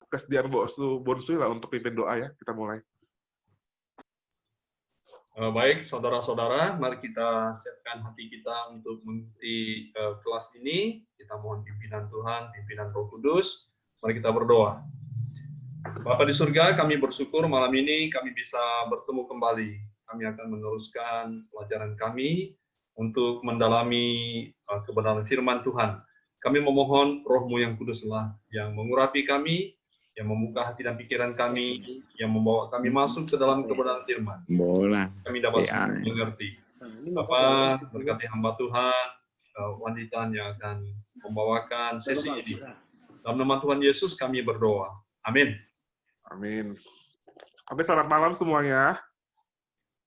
kesediaan Bonsui lah untuk pimpin doa ya. Kita mulai. Baik, saudara-saudara, mari kita siapkan hati kita untuk mengikuti kelas ini. Kita mohon pimpinan Tuhan, pimpinan Roh Kudus. Mari kita berdoa. Bapa di surga, kami bersyukur malam ini kami bisa bertemu kembali. Kami akan meneruskan pelajaran kami untuk mendalami kebenaran firman Tuhan. Kami memohon Roh-Mu yang kuduslah yang mengurapi kami, yang membuka hati dan pikiran kami, yang membawa kami masuk ke dalam kebenaran firman. Kami dapat mengerti. Bapa, berkati hamba Tuhan, wanita yang akan membawakan sesi ini. Dalam nama Tuhan Yesus kami berdoa. Amin. Amin. Oke, selamat malam semuanya.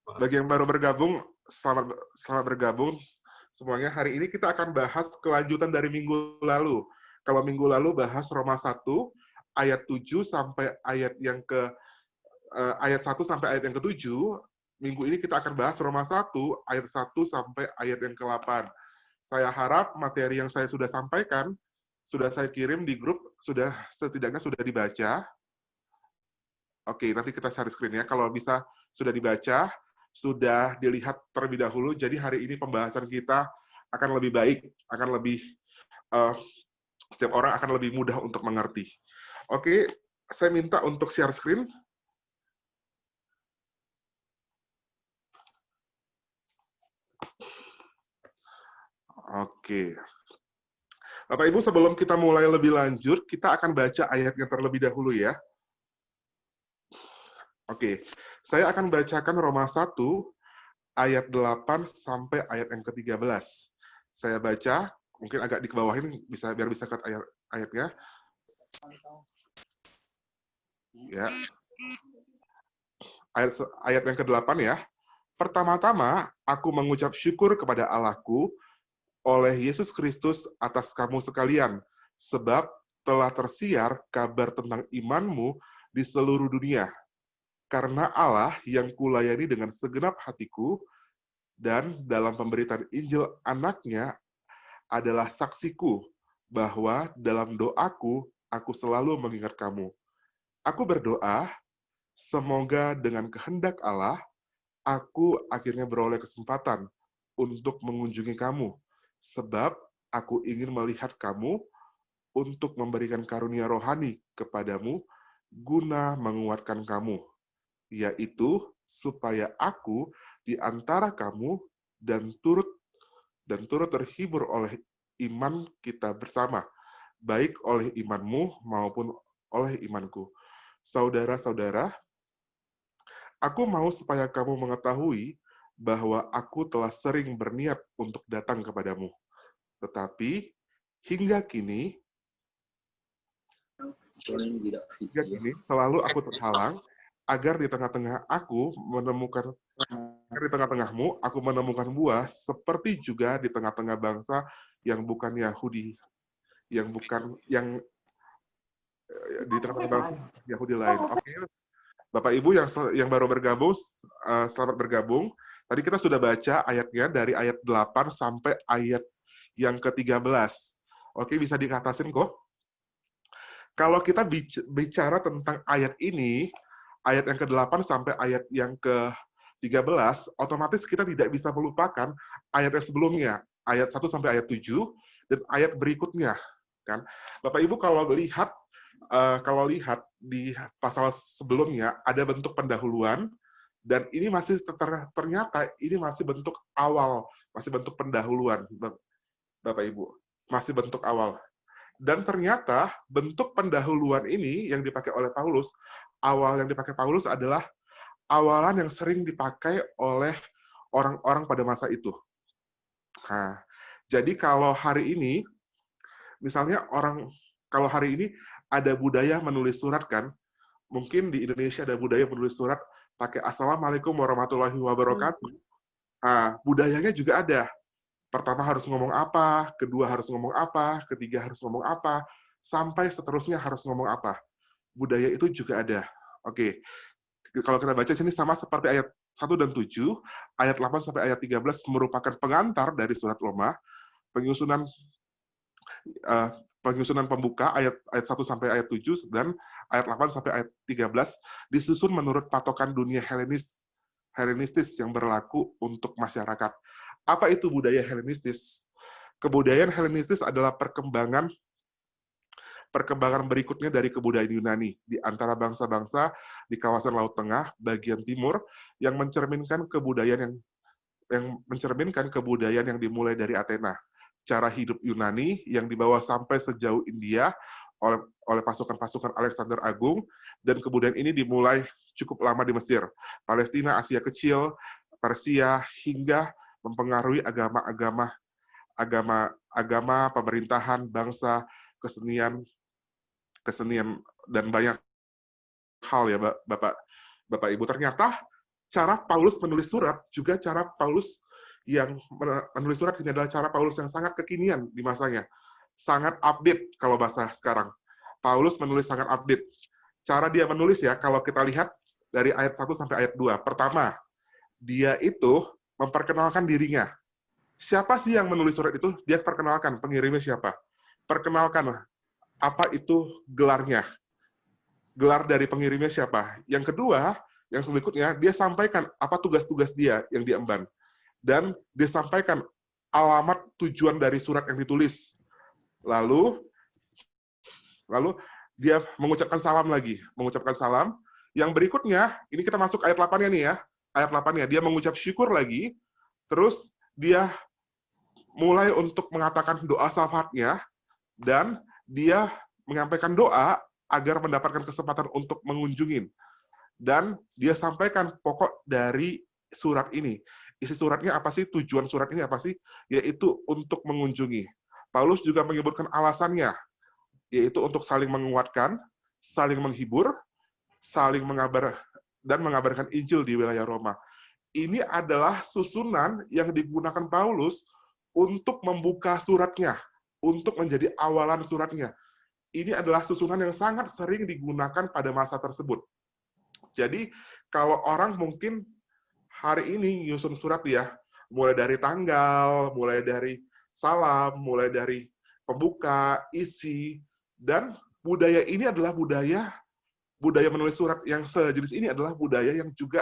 Bagi yang baru bergabung, selamat bergabung. Semuanya, hari ini kita akan bahas kelanjutan dari minggu lalu. Kalau minggu lalu bahas Roma 1, ayat 7 sampai ayat yang ayat 1 sampai ayat yang ke-7, minggu ini kita akan bahas Roma 1, ayat 1 sampai ayat yang ke-8. Saya harap materi yang saya sudah sampaikan, sudah saya kirim di grup, setidaknya sudah dibaca. Oke, nanti kita share screen ya. Kalau bisa sudah dibaca, sudah dilihat terlebih dahulu. Jadi hari ini pembahasan kita akan lebih baik, akan lebih setiap orang akan lebih mudah untuk mengerti. Oke, saya minta untuk share screen. Oke. Bapak Ibu, sebelum kita mulai lebih lanjut, kita akan baca ayatnya terlebih dahulu ya. Oke, saya akan bacakan Roma 1, ayat 8 sampai ayat yang ke-13. Saya baca, mungkin agak dikebawahin, biar bisa lihat ayatnya. Ya. Ayat yang ke-8 ya. Pertama-tama, aku mengucap syukur kepada Allahku oleh Yesus Kristus atas kamu sekalian, sebab telah tersiar kabar tentang imanmu di seluruh dunia. Karena Allah yang kulayani dengan segenap hatiku, dan dalam pemberitaan Injil anaknya adalah saksiku, bahwa dalam doaku, aku selalu mengingat kamu. Aku berdoa, semoga dengan kehendak Allah, aku akhirnya beroleh kesempatan untuk mengunjungi kamu, sebab aku ingin melihat kamu untuk memberikan karunia rohani kepadamu, guna menguatkan kamu, yaitu supaya aku di antara kamu dan turut terhibur oleh iman kita bersama, baik oleh imanmu maupun oleh imanku. Saudara-saudara, aku mau supaya kamu mengetahui bahwa aku telah sering berniat untuk datang kepadamu. Tetapi hingga kini selalu aku terhalang, agar di tengah-tengahmu aku menemukan buah seperti juga di tengah-tengah bangsa yang bukan Yahudi, di tengah-tengah bangsa Yahudi lain. Oke, Bapak Ibu yang baru bergabung, selamat bergabung. Tadi kita sudah baca ayatnya dari ayat 8 sampai ayat yang ke-13. Oke, bisa dikatasin kok. Kalau kita bicara tentang ayat ini, ayat yang ke-8 sampai ayat yang ke-13, otomatis kita tidak bisa melupakan ayat yang sebelumnya, ayat 1 sampai ayat 7, dan ayat berikutnya. Kan? Bapak Ibu kalau lihat di pasal sebelumnya, ada bentuk pendahuluan, dan ini ternyata ini masih bentuk awal, masih bentuk pendahuluan, Bapak Ibu, masih bentuk awal. Dan ternyata bentuk pendahuluan ini yang dipakai oleh Paulus, awal yang dipakai Paulus adalah awalan yang sering dipakai oleh orang-orang pada masa itu. Nah, jadi kalau hari ini, misalnya kalau hari ini ada budaya menulis surat kan, mungkin di Indonesia ada budaya menulis surat pakai Assalamualaikum warahmatullahi wabarakatuh. Nah, budayanya juga ada. Pertama harus ngomong apa, kedua harus ngomong apa, ketiga harus ngomong apa, sampai seterusnya harus ngomong apa. Budaya itu juga ada. Oke. Kalau kita baca sini sama seperti ayat 1 dan 7, ayat 8 sampai ayat 13 merupakan pengantar dari surat Roma, penyusunan penyusunan pembuka ayat 1 sampai ayat 7 dan ayat 8 sampai ayat 13 disusun menurut patokan dunia Helenistis yang berlaku untuk masyarakat. Apa itu budaya Helenistis? Kebudayaan Helenistis adalah perkembangan berikutnya dari kebudayaan Yunani di antara bangsa-bangsa di kawasan Laut Tengah bagian timur yang mencerminkan kebudayaan yang dimulai dari Athena. Cara hidup Yunani yang dibawa sampai sejauh India oleh pasukan-pasukan Alexander Agung, dan kebudayaan ini dimulai cukup lama di Mesir, Palestina, Asia Kecil, Persia, hingga mempengaruhi agama, pemerintahan, bangsa, kesenian, dan banyak hal ya Bapak Ibu. Ternyata cara Paulus menulis surat juga cara Paulus yang menulis surat ini adalah cara Paulus yang sangat kekinian di masanya. Sangat update kalau bahasa sekarang. Paulus menulis sangat update. Cara dia menulis ya, kalau kita lihat dari ayat 1 sampai ayat 2. Pertama, dia itu memperkenalkan dirinya. Siapa sih yang menulis surat itu? Dia perkenalkan, pengirimnya siapa? Perkenalkan apa itu gelarnya. Gelar dari pengirimnya siapa. Yang kedua, yang berikutnya, dia sampaikan apa tugas-tugas dia yang diemban. Dan disampaikan alamat tujuan dari surat yang ditulis. Lalu dia mengucapkan salam lagi. Mengucapkan salam. Yang berikutnya, ini kita masuk ayat 8-nya nih ya. Ayat 8-nya, dia mengucap syukur lagi. Terus dia mulai untuk mengatakan doa syafaatnya. Dan dia menyampaikan doa agar mendapatkan kesempatan untuk mengunjungin. Dan dia sampaikan pokok dari surat ini. Isi suratnya apa sih? Tujuan surat ini apa sih? Yaitu untuk mengunjungi. Paulus juga menyebutkan alasannya, yaitu untuk saling menguatkan, saling menghibur, saling mengabarkan Injil di wilayah Roma. Ini adalah susunan yang digunakan Paulus untuk membuka suratnya, untuk menjadi awalan suratnya. Ini adalah susunan yang sangat sering digunakan pada masa tersebut. Jadi, kalau orang mungkin hari ini nyusun surat ya, mulai dari tanggal, mulai dari salam, mulai dari pembuka, isi, dan budaya ini adalah budaya menulis surat yang sejenis ini adalah budaya yang juga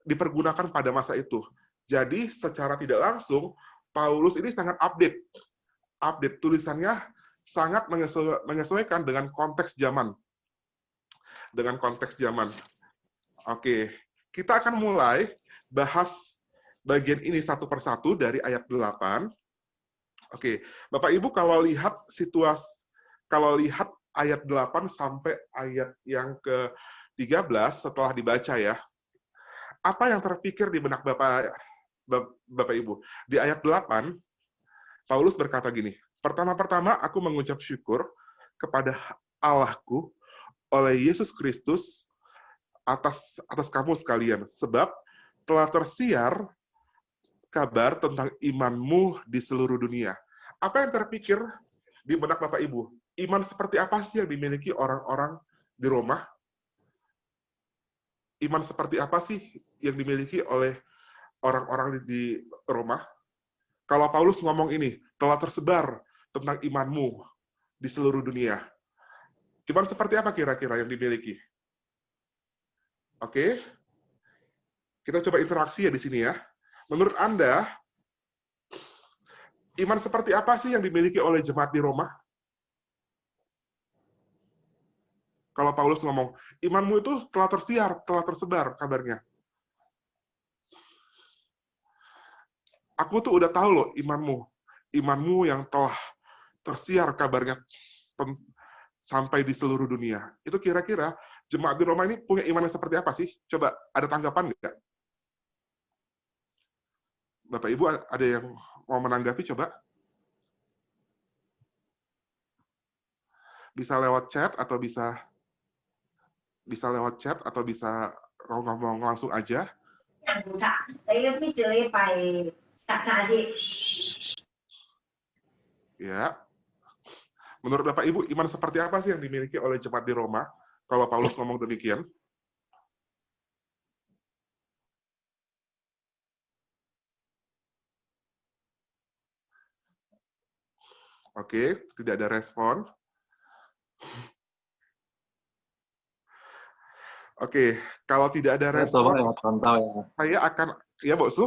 dipergunakan pada masa itu. Jadi, secara tidak langsung, Paulus ini sangat update tulisannya sangat menyesuaikan dengan konteks zaman. Oke, kita akan mulai bahas bagian ini satu persatu dari ayat 8. Oke, Bapak Ibu kalau lihat ayat 8 sampai ayat yang ke-13 setelah dibaca ya, apa yang terpikir di benak Bapak Ibu? Di ayat 8, Paulus berkata gini, pertama-tama aku mengucap syukur kepada Allahku oleh Yesus Kristus atas kamu sekalian, sebab telah tersiar kabar tentang imanmu di seluruh dunia. Apa yang terpikir di benak Bapak Ibu? Iman seperti apa sih yang dimiliki orang-orang di Roma? Iman seperti apa sih yang dimiliki oleh orang-orang di Roma? Kalau Paulus ngomong ini, telah tersebar tentang imanmu di seluruh dunia. Iman seperti apa kira-kira yang dimiliki? Oke, kita coba interaksi ya di sini ya. Menurut Anda, iman seperti apa sih yang dimiliki oleh jemaat di Roma? Kalau Paulus ngomong, imanmu itu telah tersiar, telah tersebar kabarnya. Aku tuh udah tahu loh imanmu yang telah tersiar kabarnya sampai di seluruh dunia. Itu kira-kira jemaat di Roma ini punya iman yang seperti apa sih? Coba ada tanggapan nggak? Bapak Ibu ada yang mau menanggapi coba? Bisa lewat chat atau bisa ngomong langsung aja. Ya. Menurut Bapak Ibu, iman seperti apa sih yang dimiliki oleh jemaat di Roma? Kalau Paulus ngomong demikian. Oke, tidak ada respon. Oke, kalau tidak ada Saya coba respon, ya, contoh ya. saya akan, ya Mbak Su?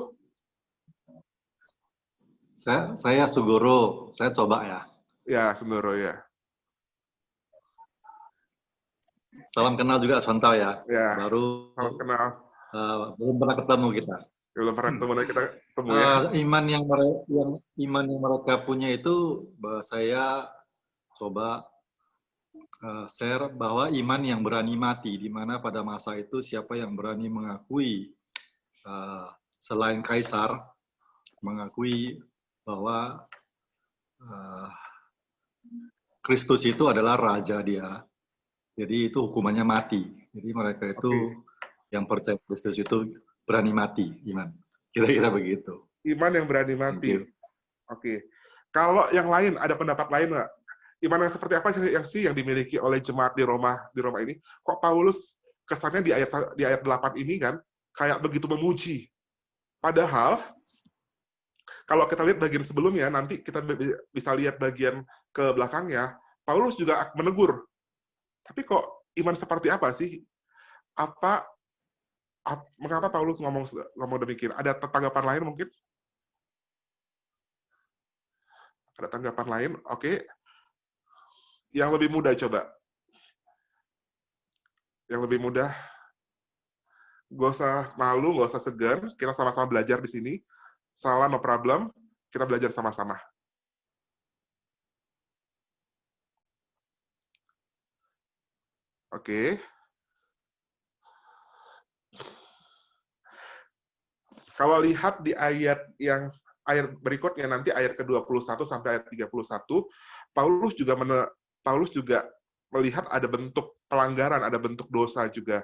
Saya Suguru, saya coba ya. Ya, Sendoro ya. Salam kenal juga contoh ya. Ya, Baru salam kenal. belum pernah ketemu kita. Belum pernah ketemu, nanti kita ketemu ya. Iman yang mereka punya itu, saya coba share bahwa iman yang berani mati, di mana pada masa itu siapa yang berani mengakui selain kaisar, mengakui bahwa Kristus itu adalah raja dia. Jadi itu hukumannya mati. Jadi mereka itu yang percaya Kristus itu berani mati, iman. Kira-kira begitu. Iman yang berani mati. Oke. Kalau yang lain, ada pendapat lain nggak? Iman yang seperti apa sih yang dimiliki oleh jemaat di Roma ini? Kok Paulus kesannya di ayat 8 ini kan kayak begitu memuji. Padahal kalau kita lihat bagian sebelumnya, nanti kita bisa lihat bagian ke belakangnya, Paulus juga menegur. Tapi kok iman seperti apa sih? Mengapa Paulus ngomong demikian? Ada tanggapan lain mungkin? Ada tanggapan lain? Oke. Yang lebih mudah coba. Yang lebih mudah. Gak usah malu, gak usah segan. Kita sama-sama belajar di sini. Salah, no problem. Kita belajar sama-sama. Oke. Kalau lihat di ayat berikutnya nanti ayat ke-21 sampai ayat 31, Paulus juga melihat ada bentuk pelanggaran, ada bentuk dosa juga.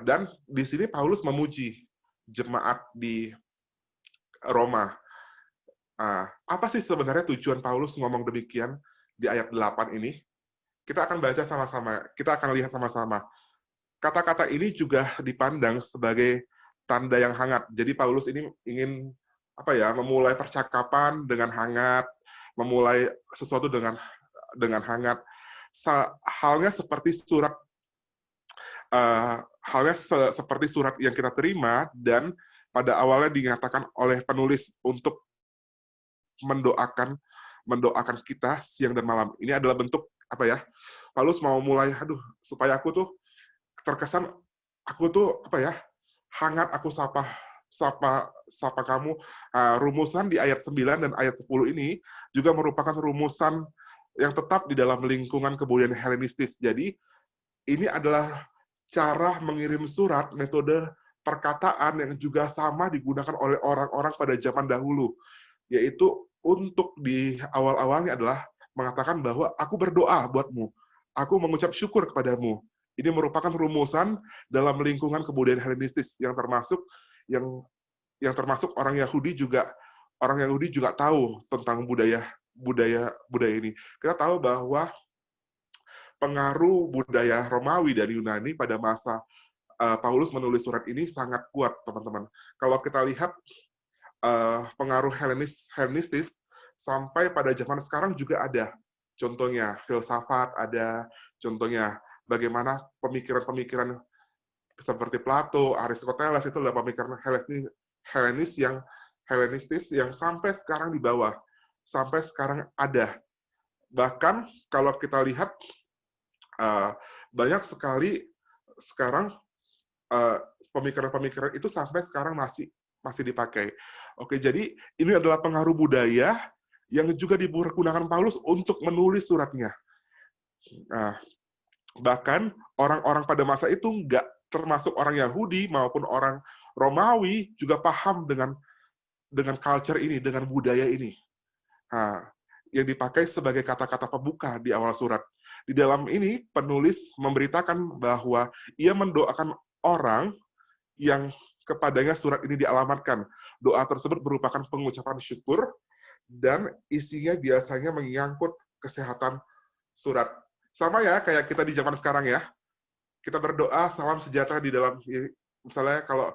Dan di sini Paulus memuji jemaat di Roma. Apa sih sebenarnya tujuan Paulus ngomong demikian di ayat 8 ini? Kita akan baca sama-sama, kita akan lihat sama-sama. Kata-kata ini juga dipandang sebagai tanda yang hangat. Jadi Paulus ini ingin memulai percakapan dengan hangat, memulai sesuatu dengan hangat. Halnya seperti surat yang kita terima dan pada awalnya dinyatakan oleh penulis untuk mendoakan kita siang dan malam. Ini adalah bentuk Paulus mau mulai, supaya aku tuh terkesan aku tuh hangat, aku sapa kamu. Rumusan di ayat 9 dan ayat 10 ini juga merupakan rumusan yang tetap di dalam lingkungan kebudayaan Helenistis. Jadi ini adalah cara mengirim surat, metode perkataan yang juga sama digunakan oleh orang-orang pada zaman dahulu, yaitu untuk di awal-awalnya adalah mengatakan bahwa aku berdoa buatmu, aku mengucap syukur kepadamu. Ini merupakan rumusan dalam lingkungan kebudayaan Helenistis yang termasuk orang Yahudi juga tahu tentang budaya ini. Kita tahu bahwa pengaruh budaya Romawi dan Yunani pada masa Paulus menulis surat ini sangat kuat, teman-teman. Kalau kita lihat pengaruh Helenistis sampai pada zaman sekarang juga ada. Contohnya filsafat ada, contohnya bagaimana pemikiran-pemikiran seperti Plato, Aristoteles itu adalah pemikiran Helenistis yang sampai sekarang di bawah, sampai sekarang ada. Bahkan kalau kita lihat banyak sekali sekarang pemikiran-pemikiran itu sampai sekarang masih dipakai. Oke, jadi ini adalah pengaruh budaya yang juga digunakan Paulus untuk menulis suratnya. Nah, bahkan orang-orang pada masa itu nggak termasuk orang Yahudi maupun orang Romawi juga paham dengan culture ini, dengan budaya ini. Nah, yang dipakai sebagai kata-kata pembuka di awal surat. Di dalam ini penulis memberitakan bahwa ia mendoakan orang yang kepadanya surat ini dialamatkan. Doa tersebut merupakan pengucapan syukur dan isinya biasanya menyangkut kesehatan surat. Sama ya kayak kita di zaman sekarang ya. Kita berdoa salam sejahtera di dalam, misalnya kalau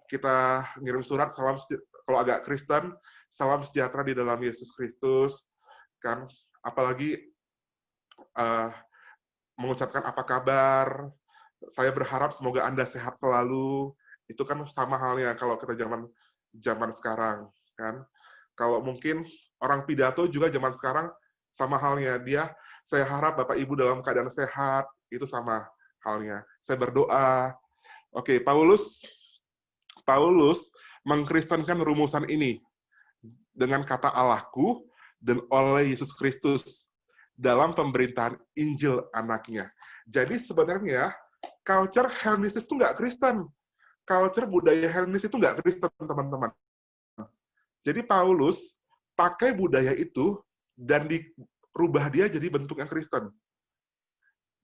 kita ngirim surat kalau agak Kristen, salam sejahtera di dalam Yesus Kristus. kan? Apalagi mengucapkan apa kabar, saya berharap semoga Anda sehat selalu. Itu kan sama halnya kalau kita zaman sekarang, kan? Kalau mungkin orang pidato juga zaman sekarang sama halnya. Saya harap Bapak Ibu dalam keadaan sehat, itu sama halnya. Saya berdoa. Oke, Paulus mengkristenkan rumusan ini dengan kata Allahku dan oleh Yesus Kristus dalam pemberitaan Injil anaknya. Jadi sebenarnya culture Hellenistis itu nggak Kristen. Culture budaya Hellenistis itu nggak Kristen, teman-teman. Jadi Paulus pakai budaya itu dan dirubah dia jadi bentuk yang Kristen.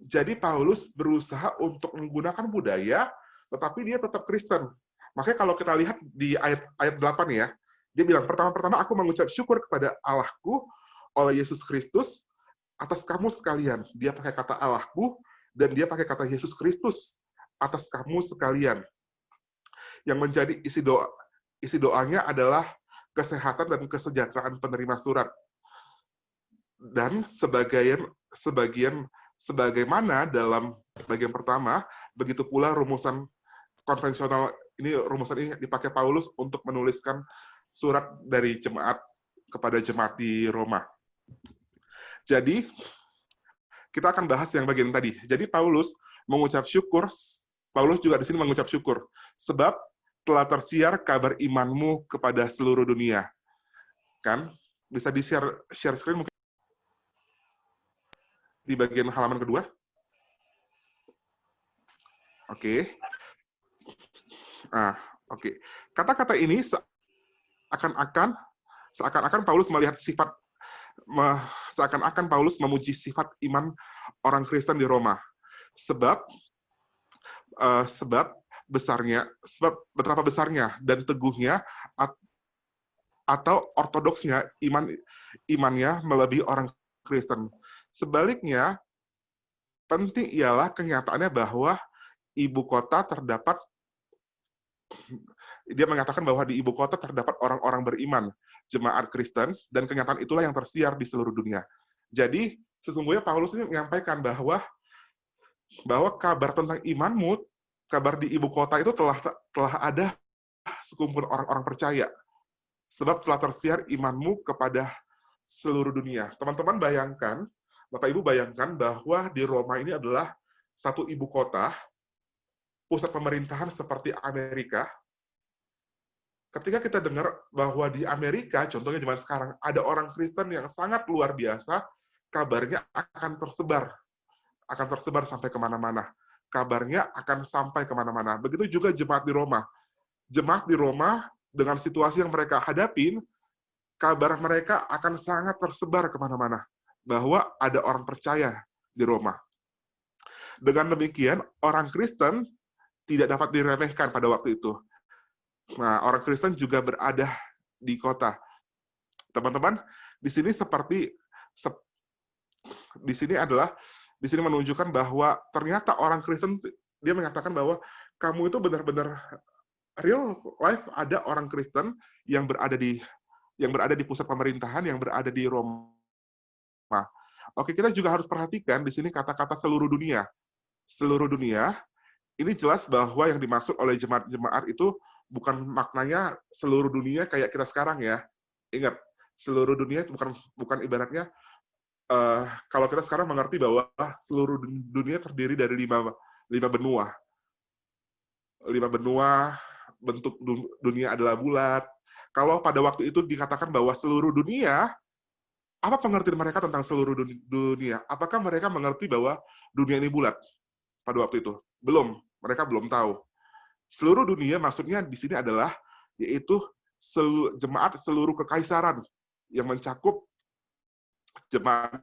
Jadi Paulus berusaha untuk menggunakan budaya, tetapi dia tetap Kristen. Makanya kalau kita lihat di ayat 8 ya, dia bilang, pertama-tama aku mengucap syukur kepada Allahku oleh Yesus Kristus atas kamu sekalian. Dia pakai kata Allahku, dan dia pakai kata Yesus Kristus atas kamu sekalian. Yang menjadi isi doanya adalah kesehatan dan kesejahteraan penerima surat. Dan sebagaimana dalam bagian pertama, begitu pula rumusan konvensional rumusan ini dipakai Paulus untuk menuliskan surat dari jemaat kepada jemaat di Roma. Jadi kita akan bahas yang bagian tadi. Jadi Paulus mengucap syukur, Paulus juga di sini mengucap syukur sebab telah tersiar kabar imanmu kepada seluruh dunia. Kan? Bisa di-share screen mungkin di bagian halaman kedua. Oke. Oke. Kata-kata ini seakan-akan Paulus melihat seakan-akan Paulus memuji sifat iman orang Kristen di Roma. Sebab betapa besarnya dan teguhnya atau ortodoksnya imannya melebihi orang Kristen. Sebaliknya, penting ialah kenyataannya bahwa dia mengatakan bahwa di ibu kota terdapat orang-orang beriman, jemaat Kristen, dan kenyataan itulah yang tersiar di seluruh dunia. Jadi, sesungguhnya Paulus ini menyampaikan bahwa kabar tentang imanmu, kabar di ibu kota itu telah ada sekumpulan orang-orang percaya. Sebab telah tersiar imanmu kepada seluruh dunia. Teman-teman bayangkan, Bapak Ibu bayangkan bahwa di Roma ini adalah satu ibu kota, pusat pemerintahan seperti Amerika. Ketika kita dengar bahwa di Amerika, contohnya zaman sekarang, ada orang Kristen yang sangat luar biasa, kabarnya akan tersebar sampai kemana-mana. Kabarnya akan sampai kemana-mana. Begitu juga jemaat di Roma. Jemaat di Roma, dengan situasi yang mereka hadapin, kabar mereka akan sangat tersebar kemana-mana. Bahwa ada orang percaya di Roma. Dengan demikian, orang Kristen tidak dapat diremehkan pada waktu itu. Nah, orang Kristen juga berada di kota. Teman-teman, di sini menunjukkan bahwa ternyata orang Kristen, dia mengatakan bahwa kamu itu benar-benar real life, ada orang Kristen yang berada di pusat pemerintahan, yang berada di Roma. Oke, kita juga harus perhatikan di sini kata-kata seluruh dunia. Seluruh dunia, ini jelas bahwa yang dimaksud oleh jemaat-jemaat itu bukan maknanya seluruh dunia kayak kita sekarang ya. Ingat, seluruh dunia itu bukan ibaratnya kalau kita sekarang mengerti bahwa seluruh dunia terdiri dari lima benua. 5 benua, bentuk dunia adalah bulat. Kalau pada waktu itu dikatakan bahwa seluruh dunia, apa pengertian mereka tentang seluruh dunia? Apakah mereka mengerti bahwa dunia ini bulat pada waktu itu? Belum, mereka belum tahu. Seluruh dunia maksudnya di sini adalah yaitu jemaat seluruh kekaisaran yang mencakup jemaat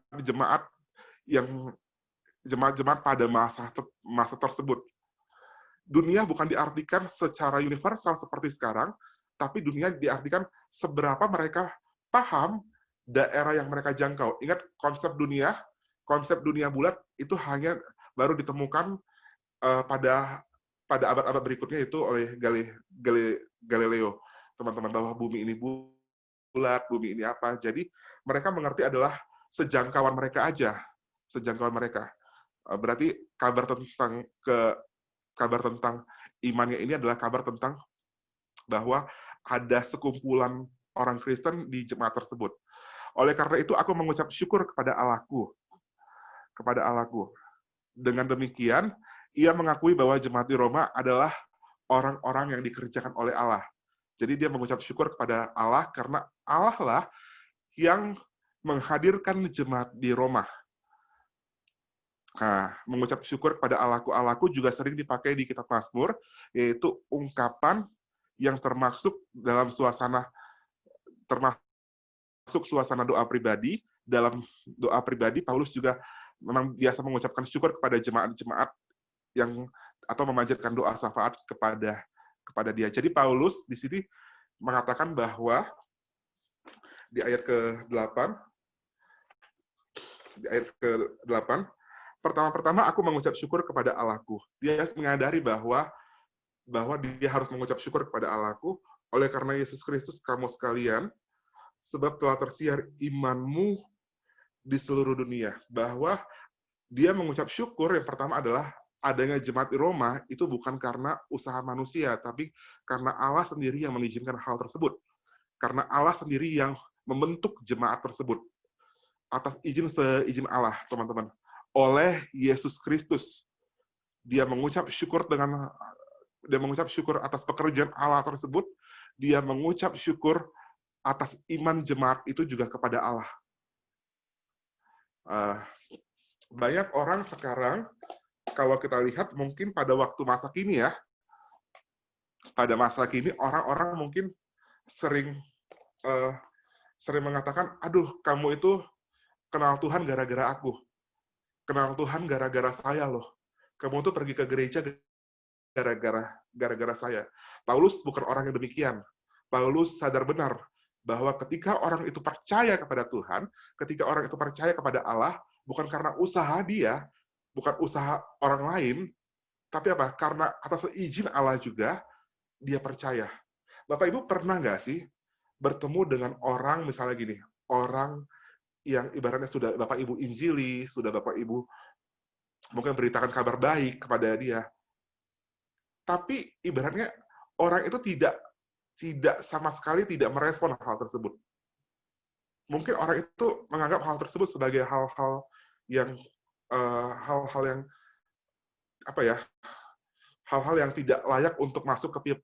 pada masa tersebut. Dunia bukan diartikan secara universal seperti sekarang, tapi dunia diartikan seberapa mereka paham daerah yang mereka jangkau. Ingat, konsep dunia bulat itu hanya baru ditemukan pada abad-abad berikutnya itu oleh Galileo, teman-teman, bahwa bumi ini bulat, bumi ini apa. Jadi mereka mengerti adalah sejangkauan mereka aja, sejangkauan mereka. Berarti kabar tentang imannya ini adalah kabar tentang bahwa ada sekumpulan orang Kristen di jemaat tersebut. Oleh karena itu aku mengucap syukur kepada Allahku. Dengan demikian, ia mengakui bahwa jemaat di Roma adalah orang-orang yang dikerjakan oleh Allah. Jadi dia mengucap syukur kepada Allah karena Allah lah yang menghadirkan jemaat di Roma. Nah, mengucap syukur kepada Allahku juga sering dipakai di kitab Mazmur, yaitu ungkapan yang termasuk suasana doa pribadi. Dalam doa pribadi, Paulus juga memang biasa mengucapkan syukur kepada jemaat-jemaat yang atau memanjatkan doa syafaat kepada dia. Jadi Paulus di sini mengatakan bahwa di ayat ke-8, pertama-pertama aku mengucap syukur kepada Allahku. Dia menyadari bahwa dia harus mengucap syukur kepada Allahku oleh karena Yesus Kristus kamu sekalian, sebab telah tersiar imanmu di seluruh dunia. Bahwa dia mengucap syukur yang pertama adalah adanya jemaat di Roma itu bukan karena usaha manusia, tapi karena Allah sendiri yang mengizinkan hal tersebut. Karena Allah sendiri yang membentuk jemaat tersebut. Atas seizin Allah, teman-teman. Oleh Yesus Kristus. Dia mengucap syukur atas pekerjaan Allah tersebut. Dia mengucap syukur atas iman jemaat itu juga kepada Allah. Banyak orang sekarang, kalau kita lihat mungkin pada waktu masa kini ya, pada masa kini orang-orang mungkin sering mengatakan, aduh kamu itu kenal Tuhan gara-gara aku. Kenal Tuhan gara-gara saya loh. Kamu tuh pergi ke gereja gara-gara saya. Paulus bukan orang yang demikian. Paulus sadar benar bahwa ketika orang itu percaya kepada Tuhan, ketika orang itu percaya kepada Allah, bukan karena usaha dia, bukan usaha orang lain, tapi apa? Karena atas izin Allah juga, dia percaya. Bapak Ibu pernah nggak sih bertemu dengan orang, misalnya gini, orang yang ibaratnya sudah Bapak Ibu injili, sudah Bapak Ibu mungkin beritakan kabar baik kepada dia, tapi ibaratnya orang itu tidak sama sekali tidak merespon hal tersebut. Mungkin orang itu menganggap hal tersebut sebagai hal-hal yang hal-hal yang tidak layak untuk masuk ke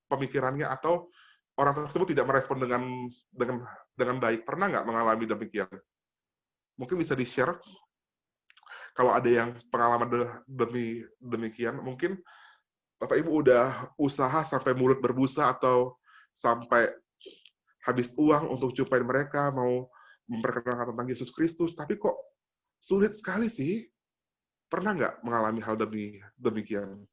pemikirannya, atau orang tersebut tidak merespon dengan baik. Pernah nggak mengalami demikian? Mungkin bisa di-share kalau ada yang pengalaman demikian. Mungkin Bapak Ibu udah usaha sampai mulut berbusa atau sampai habis uang untuk jumpain mereka, mau memperkenalkan tentang Yesus Kristus, tapi kok sulit sekali sih. Pernah nggak mengalami hal demikian?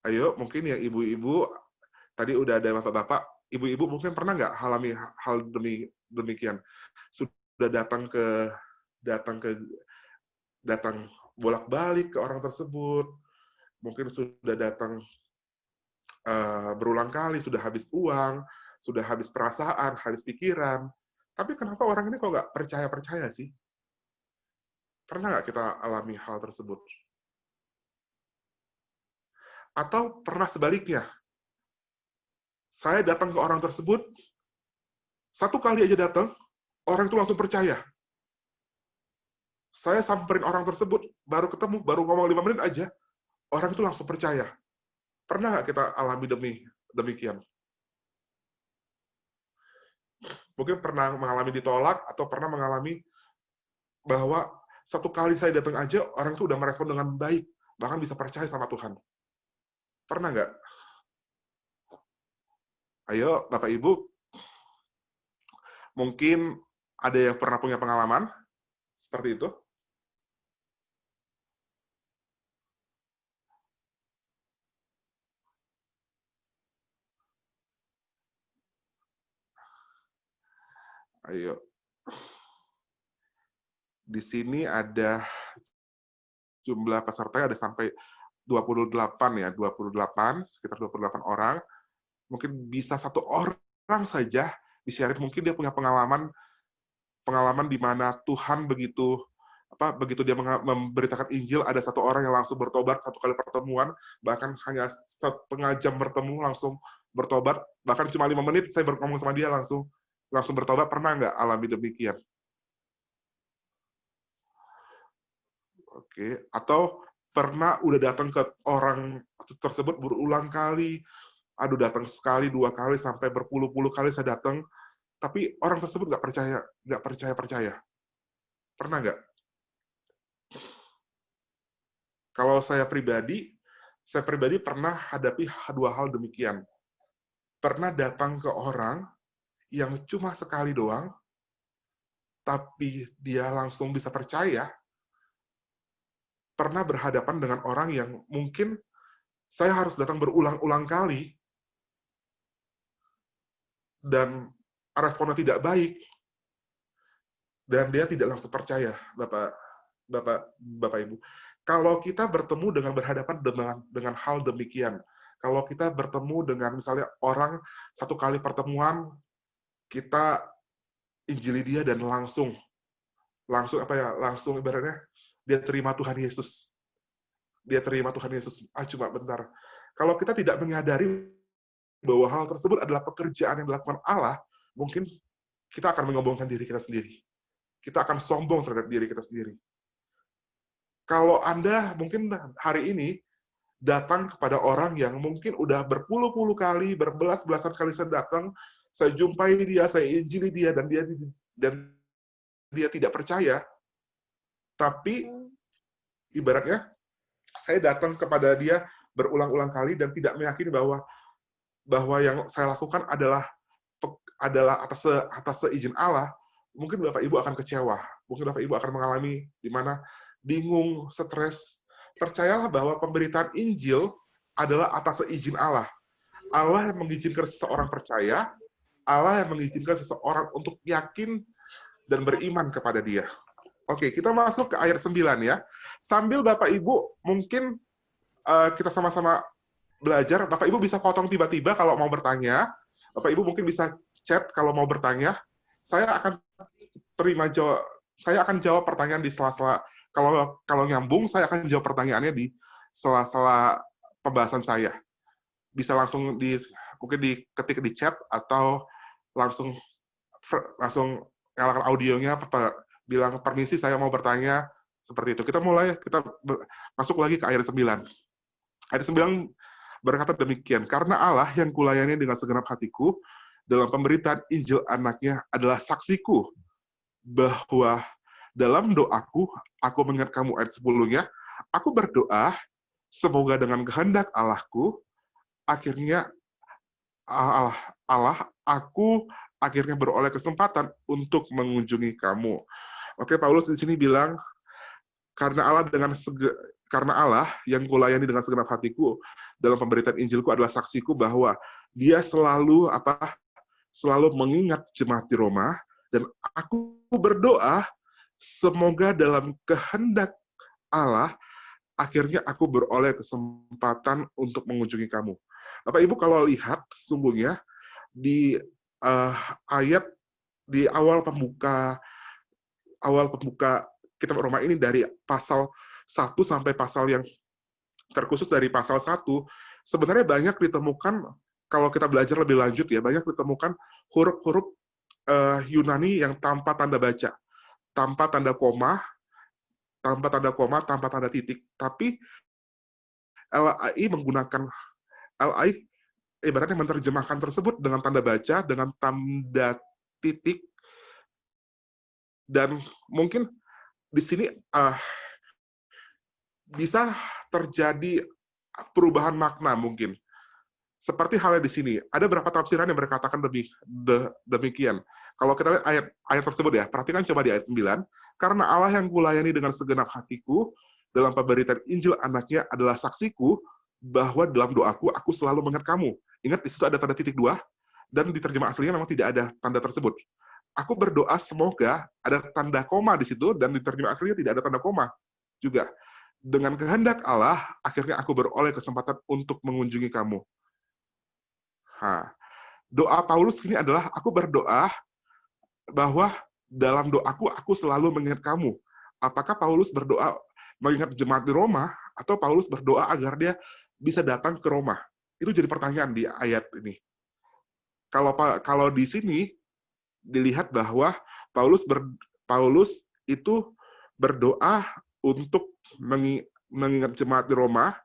Ayo, mungkin yang ibu-ibu, tadi udah ada bapak-bapak, ibu-ibu mungkin pernah nggak alami hal demikian? Sudah datang bolak-balik ke orang tersebut, mungkin sudah datang berulang kali, sudah habis uang, sudah habis perasaan, habis pikiran, tapi kenapa orang ini kok nggak percaya sih? Pernah nggak kita alami hal tersebut? Atau pernah sebaliknya, saya datang ke orang tersebut, satu kali aja datang, orang itu langsung percaya. Saya samperin orang tersebut, baru ketemu, baru ngomong 5 menit aja, orang itu langsung percaya. Pernah nggak kita alami demikian? Mungkin pernah mengalami ditolak, atau pernah mengalami bahwa satu kali saya datang aja, orang itu udah merespon dengan baik, bahkan bisa percaya sama Tuhan. Pernah nggak? Ayo, Bapak Ibu, mungkin ada yang pernah punya pengalaman seperti itu? Ayo. Di sini ada jumlah peserta ada sampai 28 ya, sekitar 28 orang. Mungkin bisa satu orang orang saja di-share, mungkin dia punya pengalaman di mana Tuhan begitu dia memberitakan Injil, ada satu orang yang langsung bertobat satu kali pertemuan, bahkan hanya setengah jam bertemu langsung bertobat, bahkan cuma 5 menit saya ngomong sama dia langsung bertobat. Pernah nggak alami demikian? Oke, atau pernah udah datang ke orang tersebut berulang kali, datang sekali, 2 kali, sampai berpuluh-puluh kali saya datang, tapi orang tersebut nggak percaya. Pernah nggak? Kalau saya pribadi pernah hadapi 2 hal demikian. Pernah datang ke orang yang cuma sekali doang, tapi dia langsung bisa percaya. Pernah berhadapan dengan orang yang mungkin saya harus datang berulang-ulang kali, dan responnya tidak baik, dan dia tidak langsung percaya, Bapak Ibu. Kalau kita bertemu berhadapan dengan hal demikian, kalau kita bertemu dengan misalnya orang satu kali pertemuan, kita injili dia dan langsung ibaratnya dia terima Tuhan Yesus. Cuma bentar. Kalau kita tidak menyadari bahwa hal tersebut adalah pekerjaan yang dilakukan Allah, mungkin kita akan menyombongkan diri kita sendiri. Kita akan sombong terhadap diri kita sendiri. Kalau Anda mungkin hari ini datang kepada orang yang mungkin udah berpuluh-puluh kali, berbelas-belasan kali saya datang, saya jumpai dia, saya injili dia, dan dia tidak percaya, tapi ibaratnya saya datang kepada dia berulang-ulang kali dan tidak meyakini bahwa yang saya lakukan adalah atas seizin Allah, mungkin Bapak Ibu akan kecewa. Mungkin Bapak Ibu akan mengalami di mana bingung, stres. Percayalah bahwa pemberitaan Injil adalah atas seizin Allah. Allah yang mengizinkan seseorang percaya, Allah yang mengizinkan seseorang untuk yakin dan beriman kepada dia. Oke, kita masuk ke ayat 9 ya. Sambil Bapak Ibu mungkin kita sama-sama belajar, Bapak Ibu bisa potong tiba-tiba kalau mau bertanya. Bapak Ibu mungkin bisa chat kalau mau bertanya. Saya akan jawab pertanyaan di sela-sela. Kalau nyambung, saya akan jawab pertanyaannya di sela-sela pembahasan saya. Bisa langsung mungkin diketik di chat atau langsung nyalakan audionya, bilang permisi saya mau bertanya, seperti itu. Kita masuk lagi ke ayat 9. Ayat 9 berkata demikian, karena Allah yang kulayani dengan segenap hatiku dalam pemberitaan Injil anaknya adalah saksiku, bahwa dalam doaku, aku mengingat kamu ayat 10-nya, aku berdoa, semoga dengan kehendak Allahku, aku akhirnya beroleh kesempatan untuk mengunjungi kamu. Oke, Paulus di sini bilang, karena Allah yang kulayani dengan segenap hatiku dalam pemberitaan Injilku adalah saksiku bahwa dia selalu mengingat jemaat di Roma, dan aku berdoa semoga dalam kehendak Allah akhirnya aku beroleh kesempatan untuk mengunjungi kamu. Bapak Ibu kalau lihat sesungguhnya di ayat di awal pembuka kitab Roma ini, dari pasal 1 sampai pasal yang terkhusus dari pasal 1, sebenarnya banyak ditemukan, kalau kita belajar lebih lanjut ya, banyak ditemukan huruf-huruf Yunani yang tanpa tanda baca, tanpa tanda koma, tanpa tanda titik. Tapi LAI ibaratnya menerjemahkan tersebut dengan tanda baca, dengan tanda titik, dan mungkin di sini bisa terjadi perubahan makna mungkin. Seperti halnya di sini, ada beberapa tafsiran yang berkatakan demikian. Kalau kita lihat ayat tersebut ya, perhatikan coba di ayat 9, karena Allah yang kulayani dengan segenap hatiku dalam pemberitaan Injil anaknya adalah saksiku bahwa dalam doaku aku selalu mengingat kamu. Ingat di situ ada tanda titik 2, dan di terjemah aslinya memang tidak ada tanda tersebut. Aku berdoa semoga ada tanda koma di situ, dan di terjemah aslinya tidak ada tanda koma juga. Dengan kehendak Allah, akhirnya aku beroleh kesempatan untuk mengunjungi kamu. doa Paulus ini adalah, aku berdoa bahwa dalam doaku, aku selalu mengingat kamu. Apakah Paulus berdoa mengingat jemaat di Roma, atau Paulus berdoa agar dia bisa datang ke Roma? Itu jadi pertanyaan di ayat ini. Kalau di sini dilihat bahwa Paulus itu berdoa untuk mengingat jemaat di Roma.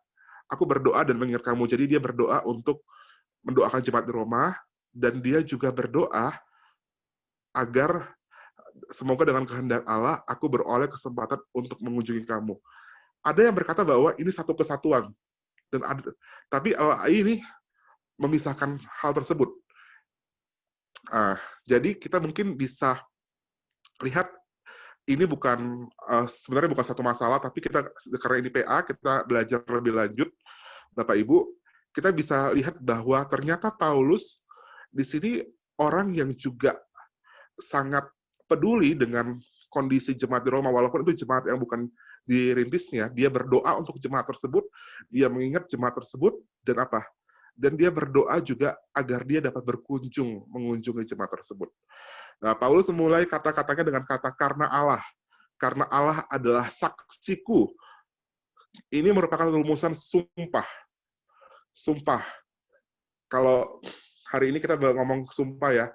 Aku berdoa dan mengingat kamu. Jadi dia berdoa untuk mendoakan jemaat di Roma, dan dia juga berdoa agar semoga dengan kehendak Allah aku beroleh kesempatan untuk mengunjungi kamu. Ada yang berkata bahwa ini satu kesatuan, dan tapi Allah ini memisahkan hal tersebut. Jadi kita mungkin bisa lihat ini sebenarnya bukan satu masalah, tapi karena ini PA, kita belajar lebih lanjut, Bapak Ibu, kita bisa lihat bahwa ternyata Paulus di sini orang yang juga sangat peduli dengan kondisi jemaat di Roma, walaupun itu jemaat yang bukan dirintisnya, dia berdoa untuk jemaat tersebut, dia mengingat jemaat tersebut, dan apa? Dan dia berdoa juga agar dia dapat mengunjungi jemaat tersebut. Nah, Paulus memulai kata-katanya dengan kata karena Allah. Karena Allah adalah saksiku. Ini merupakan rumusan sumpah. Sumpah. Kalau hari ini kita ngomong sumpah ya,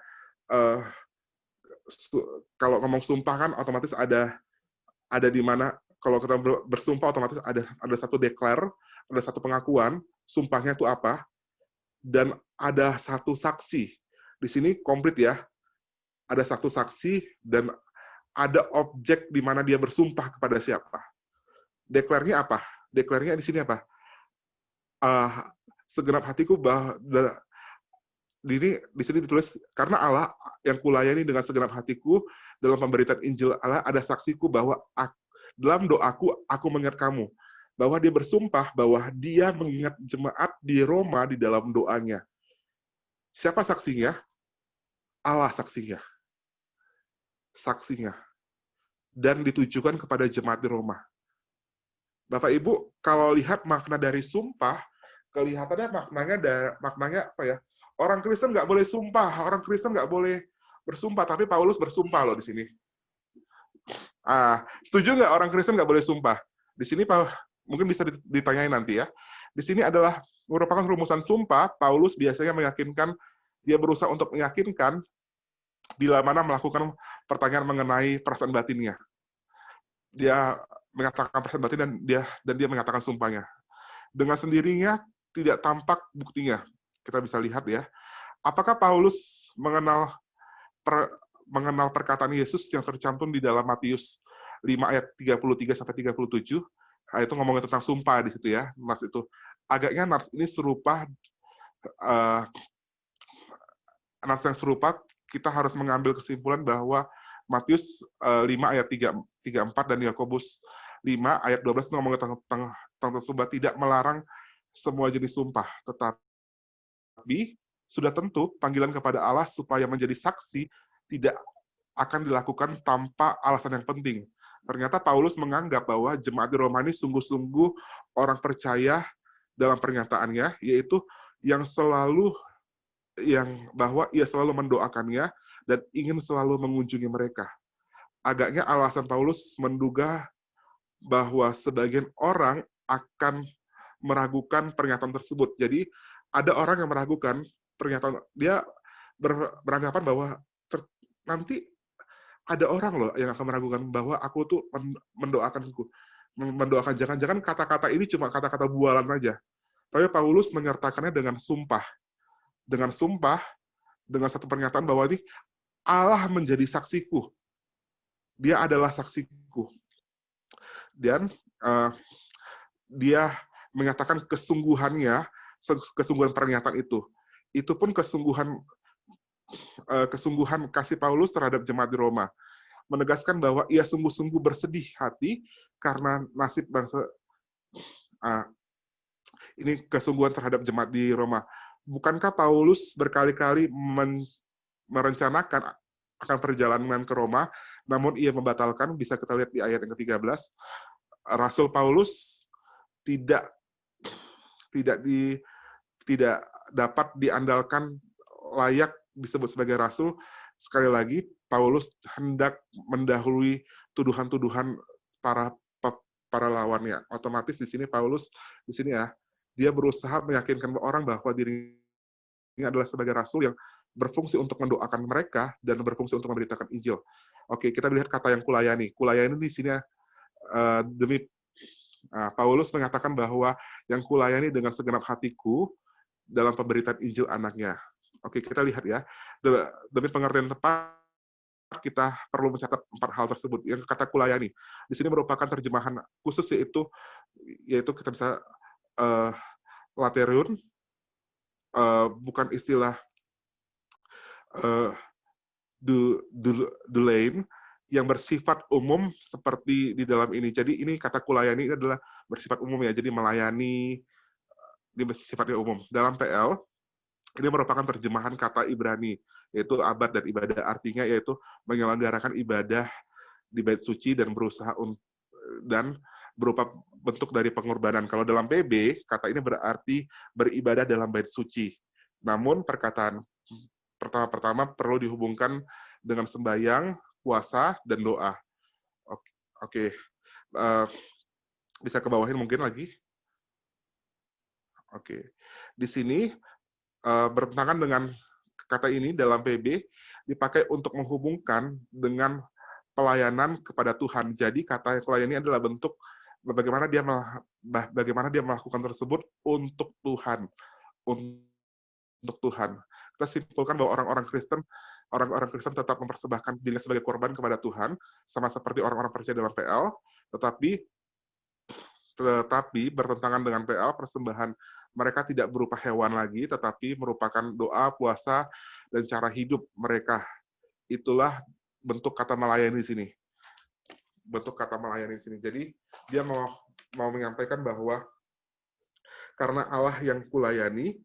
kalau ngomong sumpah kan otomatis ada di mana, kalau kita bersumpah otomatis ada satu declare, ada satu pengakuan, sumpahnya itu apa, dan ada satu saksi. Di sini komplit ya, ada satu saksi dan ada objek di mana dia bersumpah kepada siapa. Deklarnya apa? Deklarnya di sini apa? Segenap hatiku di sini ditulis, karena Allah yang kulayani dengan segenap hatiku dalam pemberitaan Injil Allah, ada saksiku bahwa dalam doaku aku mengingat kamu. Bahwa dia bersumpah bahwa dia mengingat jemaat di Roma di dalam doanya. Siapa saksinya? Allah saksinya. Saksinya. Dan ditujukan kepada jemaat di Roma. Bapak Ibu, kalau lihat makna dari sumpah, kelihatannya maknanya apa ya? Orang Kristen nggak boleh sumpah, orang Kristen nggak boleh bersumpah, tapi Paulus bersumpah loh di sini. Setuju nggak orang Kristen nggak boleh sumpah? Di sini mungkin bisa ditanyain nanti ya. Di sini adalah merupakan rumusan sumpah. Paulus biasanya dia berusaha untuk meyakinkan bila mana melakukan pertanyaan mengenai perasaan batinnya. Dia mengatakan perasaan batin dan dia mengatakan sumpahnya. Dengan sendirinya tidak tampak buktinya. Kita bisa lihat ya. Apakah Paulus mengenal perkataan Yesus yang tercantum di dalam Matius 5 ayat 33 sampai 37? Itu ngomongin tentang sumpah di situ ya. Nas itu agaknya nas ini serupa nas yang serupa, kita harus mengambil kesimpulan bahwa Matius 5 ayat 34 dan Yakobus 5 ayat 12 ngomongin tentang sumpah, tidak melarang semua jenis sumpah, tetapi sudah tentu panggilan kepada Allah supaya menjadi saksi tidak akan dilakukan tanpa alasan yang penting. Ternyata Paulus menganggap bahwa jemaat di Roma ini sungguh-sungguh orang percaya dalam pernyataannya, yaitu bahwa ia selalu mendoakannya dan ingin selalu mengunjungi mereka. Agaknya alasan Paulus menduga bahwa sebagian orang akan meragukan pernyataan tersebut. Jadi ada orang yang meragukan pernyataan, dia beranggapan bahwa nanti ada orang loh yang akan meragukan bahwa aku tuh mendoakan, jangan-jangan kata-kata ini cuma kata-kata bualan aja. Tapi Paulus menyertakannya dengan sumpah. Dengan sumpah, dengan satu pernyataan bahwa ini Allah menjadi saksiku. Dia adalah saksiku. Dan dia menyatakan kesungguhan pernyataan itu. Itu pun kesungguhan kasih Paulus terhadap jemaat di Roma. Menegaskan bahwa ia sungguh-sungguh bersedih hati karena nasib bangsa. Ini kesungguhan terhadap jemaat di Roma. Bukankah Paulus berkali-kali merencanakan akan perjalanan ke Roma, namun ia membatalkan? Bisa kita lihat di ayat yang ke-13. Rasul Paulus tidak dapat diandalkan layak disebut sebagai rasul, sekali lagi Paulus hendak mendahului tuduhan-tuduhan para lawannya. Otomatis di sini Paulus di sini ya, dia berusaha meyakinkan orang bahwa dirinya adalah sebagai rasul yang berfungsi untuk mendoakan mereka dan berfungsi untuk memberitakan Injil. Oke, kita lihat kata yang kulayani. Kulayani di sini Paulus mengatakan bahwa yang kulayani dengan segenap hatiku dalam pemberitaan Injil anaknya. Oke, kita lihat ya. Demi pengertian tepat, kita perlu mencatat 4 hal tersebut. Yang kata kulayani, di sini merupakan terjemahan khusus yaitu kita bisa laterion, bukan istilah dulain yang bersifat umum seperti di dalam ini. Jadi ini kata kulayani ini adalah bersifat umum ya, jadi melayani, ini sifatnya umum. Dalam PL, ini merupakan terjemahan kata Ibrani, yaitu abad dan ibadah. Artinya yaitu menyelenggarakan ibadah di bait suci dan berupa bentuk dari pengorbanan. Kalau dalam PB, kata ini berarti beribadah dalam bait suci. Namun perkataan pertama perlu dihubungkan dengan sembahyang, puasa, dan doa. Oke. Bisa ke bawahin mungkin lagi. Oke. Di sini bertentangan dengan kata ini dalam PB dipakai untuk menghubungkan dengan pelayanan kepada Tuhan. Jadi kata pelayan ini adalah bentuk bagaimana dia melakukan tersebut untuk Tuhan. Untuk Tuhan. Kita simpulkan bahwa orang-orang Kristen tetap mempersembahkan dirinya sebagai korban kepada Tuhan, sama seperti orang-orang percaya dalam PL, tetapi bertentangan dengan PL, persembahan mereka tidak berupa hewan lagi, tetapi merupakan doa, puasa, dan cara hidup mereka. Itulah bentuk kata melayani di sini. Bentuk kata melayani di sini. Jadi dia mau menyampaikan bahwa karena Allah yang kulayani,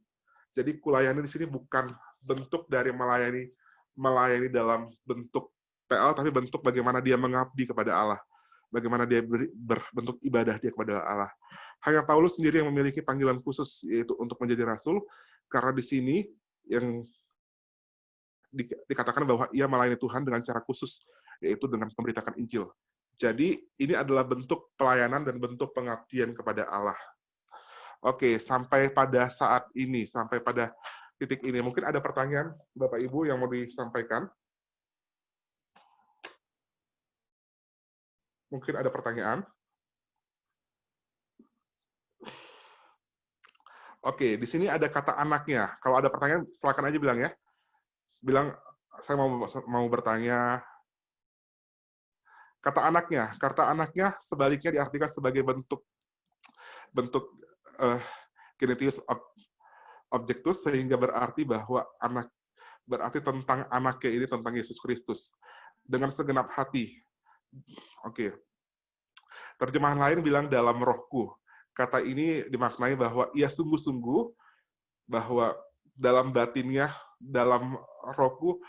jadi kulayani di sini bukan bentuk dari melayani dalam bentuk PL, tapi bentuk bagaimana dia mengabdi kepada Allah. Bagaimana dia berbentuk ibadah dia kepada Allah. Hanya Paulus sendiri yang memiliki panggilan khusus, yaitu untuk menjadi rasul, karena di sini yang dikatakan bahwa ia melayani Tuhan dengan cara khusus, yaitu dengan memberitakan Injil. Jadi, ini adalah bentuk pelayanan dan bentuk pengabdian kepada Allah. Oke, sampai pada saat ini, sampai pada titik ini, mungkin ada pertanyaan, Bapak Ibu, yang mau disampaikan? Mungkin ada pertanyaan? Oke, di sini ada kata anaknya. Kalau ada pertanyaan, silakan aja bilang ya. Bilang, saya mau bertanya. Kata anaknya sebaliknya diartikan sebagai bentuk kinetius objektus, sehingga berarti bahwa berarti tentang anaknya ini, tentang Yesus Kristus. Dengan segenap hati. Oke. Terjemahan lain bilang dalam rohku. Kata ini dimaknai bahwa ia sungguh-sungguh, bahwa dalam batinnya, dalam rohku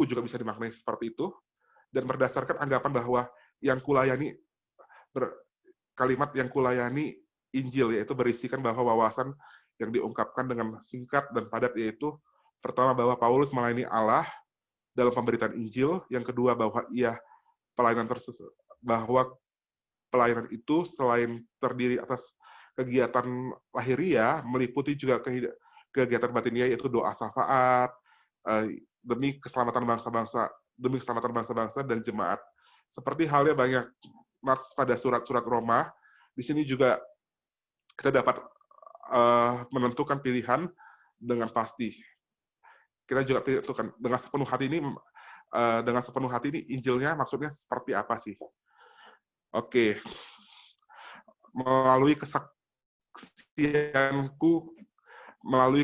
juga bisa dimaknai seperti itu, dan berdasarkan anggapan bahwa yang kulayani, kalimat yang kulayani Injil, yaitu berisikan bahwa wawasan yang diungkapkan dengan singkat dan padat, yaitu pertama bahwa Paulus melayani Allah dalam pemberitaan Injil, yang kedua bahwa pelayanan itu selain terdiri atas kegiatan lahiriah, meliputi juga kegiatan batinia, yaitu doa syafaat demi keselamatan bangsa-bangsa dan jemaat. Seperti halnya banyak nats pada surat-surat Roma, di sini juga kita dapat menentukan pilihan dengan pasti. Kita juga tentukan dengan sepenuh hati ini Injilnya maksudnya seperti apa sih? Oke, melalui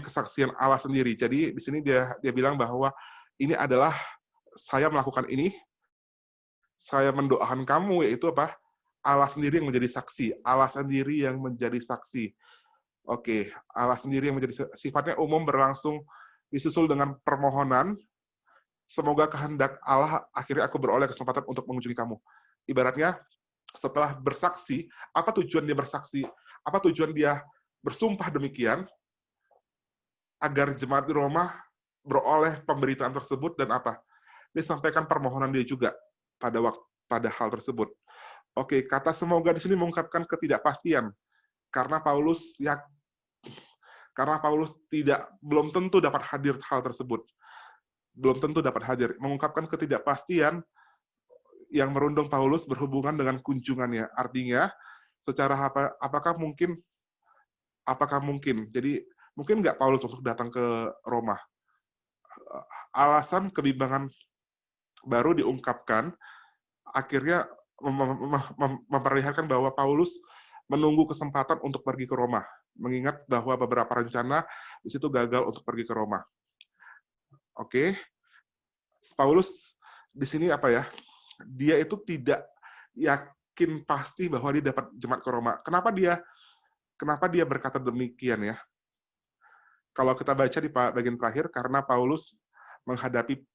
kesaksian Allah sendiri. Jadi di sini dia bilang bahwa ini adalah saya melakukan ini, saya mendoakan kamu, yaitu apa? Allah sendiri yang menjadi saksi. Allah sendiri yang menjadi saksi. Oke, Allah sendiri yang menjadi sifatnya umum, berlangsung, disusul dengan permohonan. Semoga kehendak Allah, akhirnya aku beroleh kesempatan untuk mengunjungi kamu. Ibaratnya, setelah bersaksi, apa tujuan dia bersaksi? Apa tujuan dia bersumpah demikian? agar jemaat di Roma beroleh pemberitaan tersebut dan apa? Dia sampaikan permohonan dia juga pada hal tersebut. Oke, kata semoga di sini mengungkapkan ketidakpastian karena Paulus belum tentu dapat hadir hal tersebut. Belum tentu dapat hadir, mengungkapkan ketidakpastian yang merundung Paulus berhubungan dengan kunjungannya. Artinya, secara apakah mungkin? Jadi, mungkin nggak Paulus untuk datang ke Roma? Alasan kebimbangan baru diungkapkan, akhirnya memperlihatkan bahwa Paulus menunggu kesempatan untuk pergi ke Roma, mengingat bahwa beberapa rencana di situ gagal untuk pergi ke Roma. Oke, Paulus di sini apa ya? Dia itu tidak yakin pasti bahwa dia dapat jemaat ke Roma. Kenapa dia berkata demikian ya? Kalau kita baca di bagian terakhir, karena Paulus menghadapi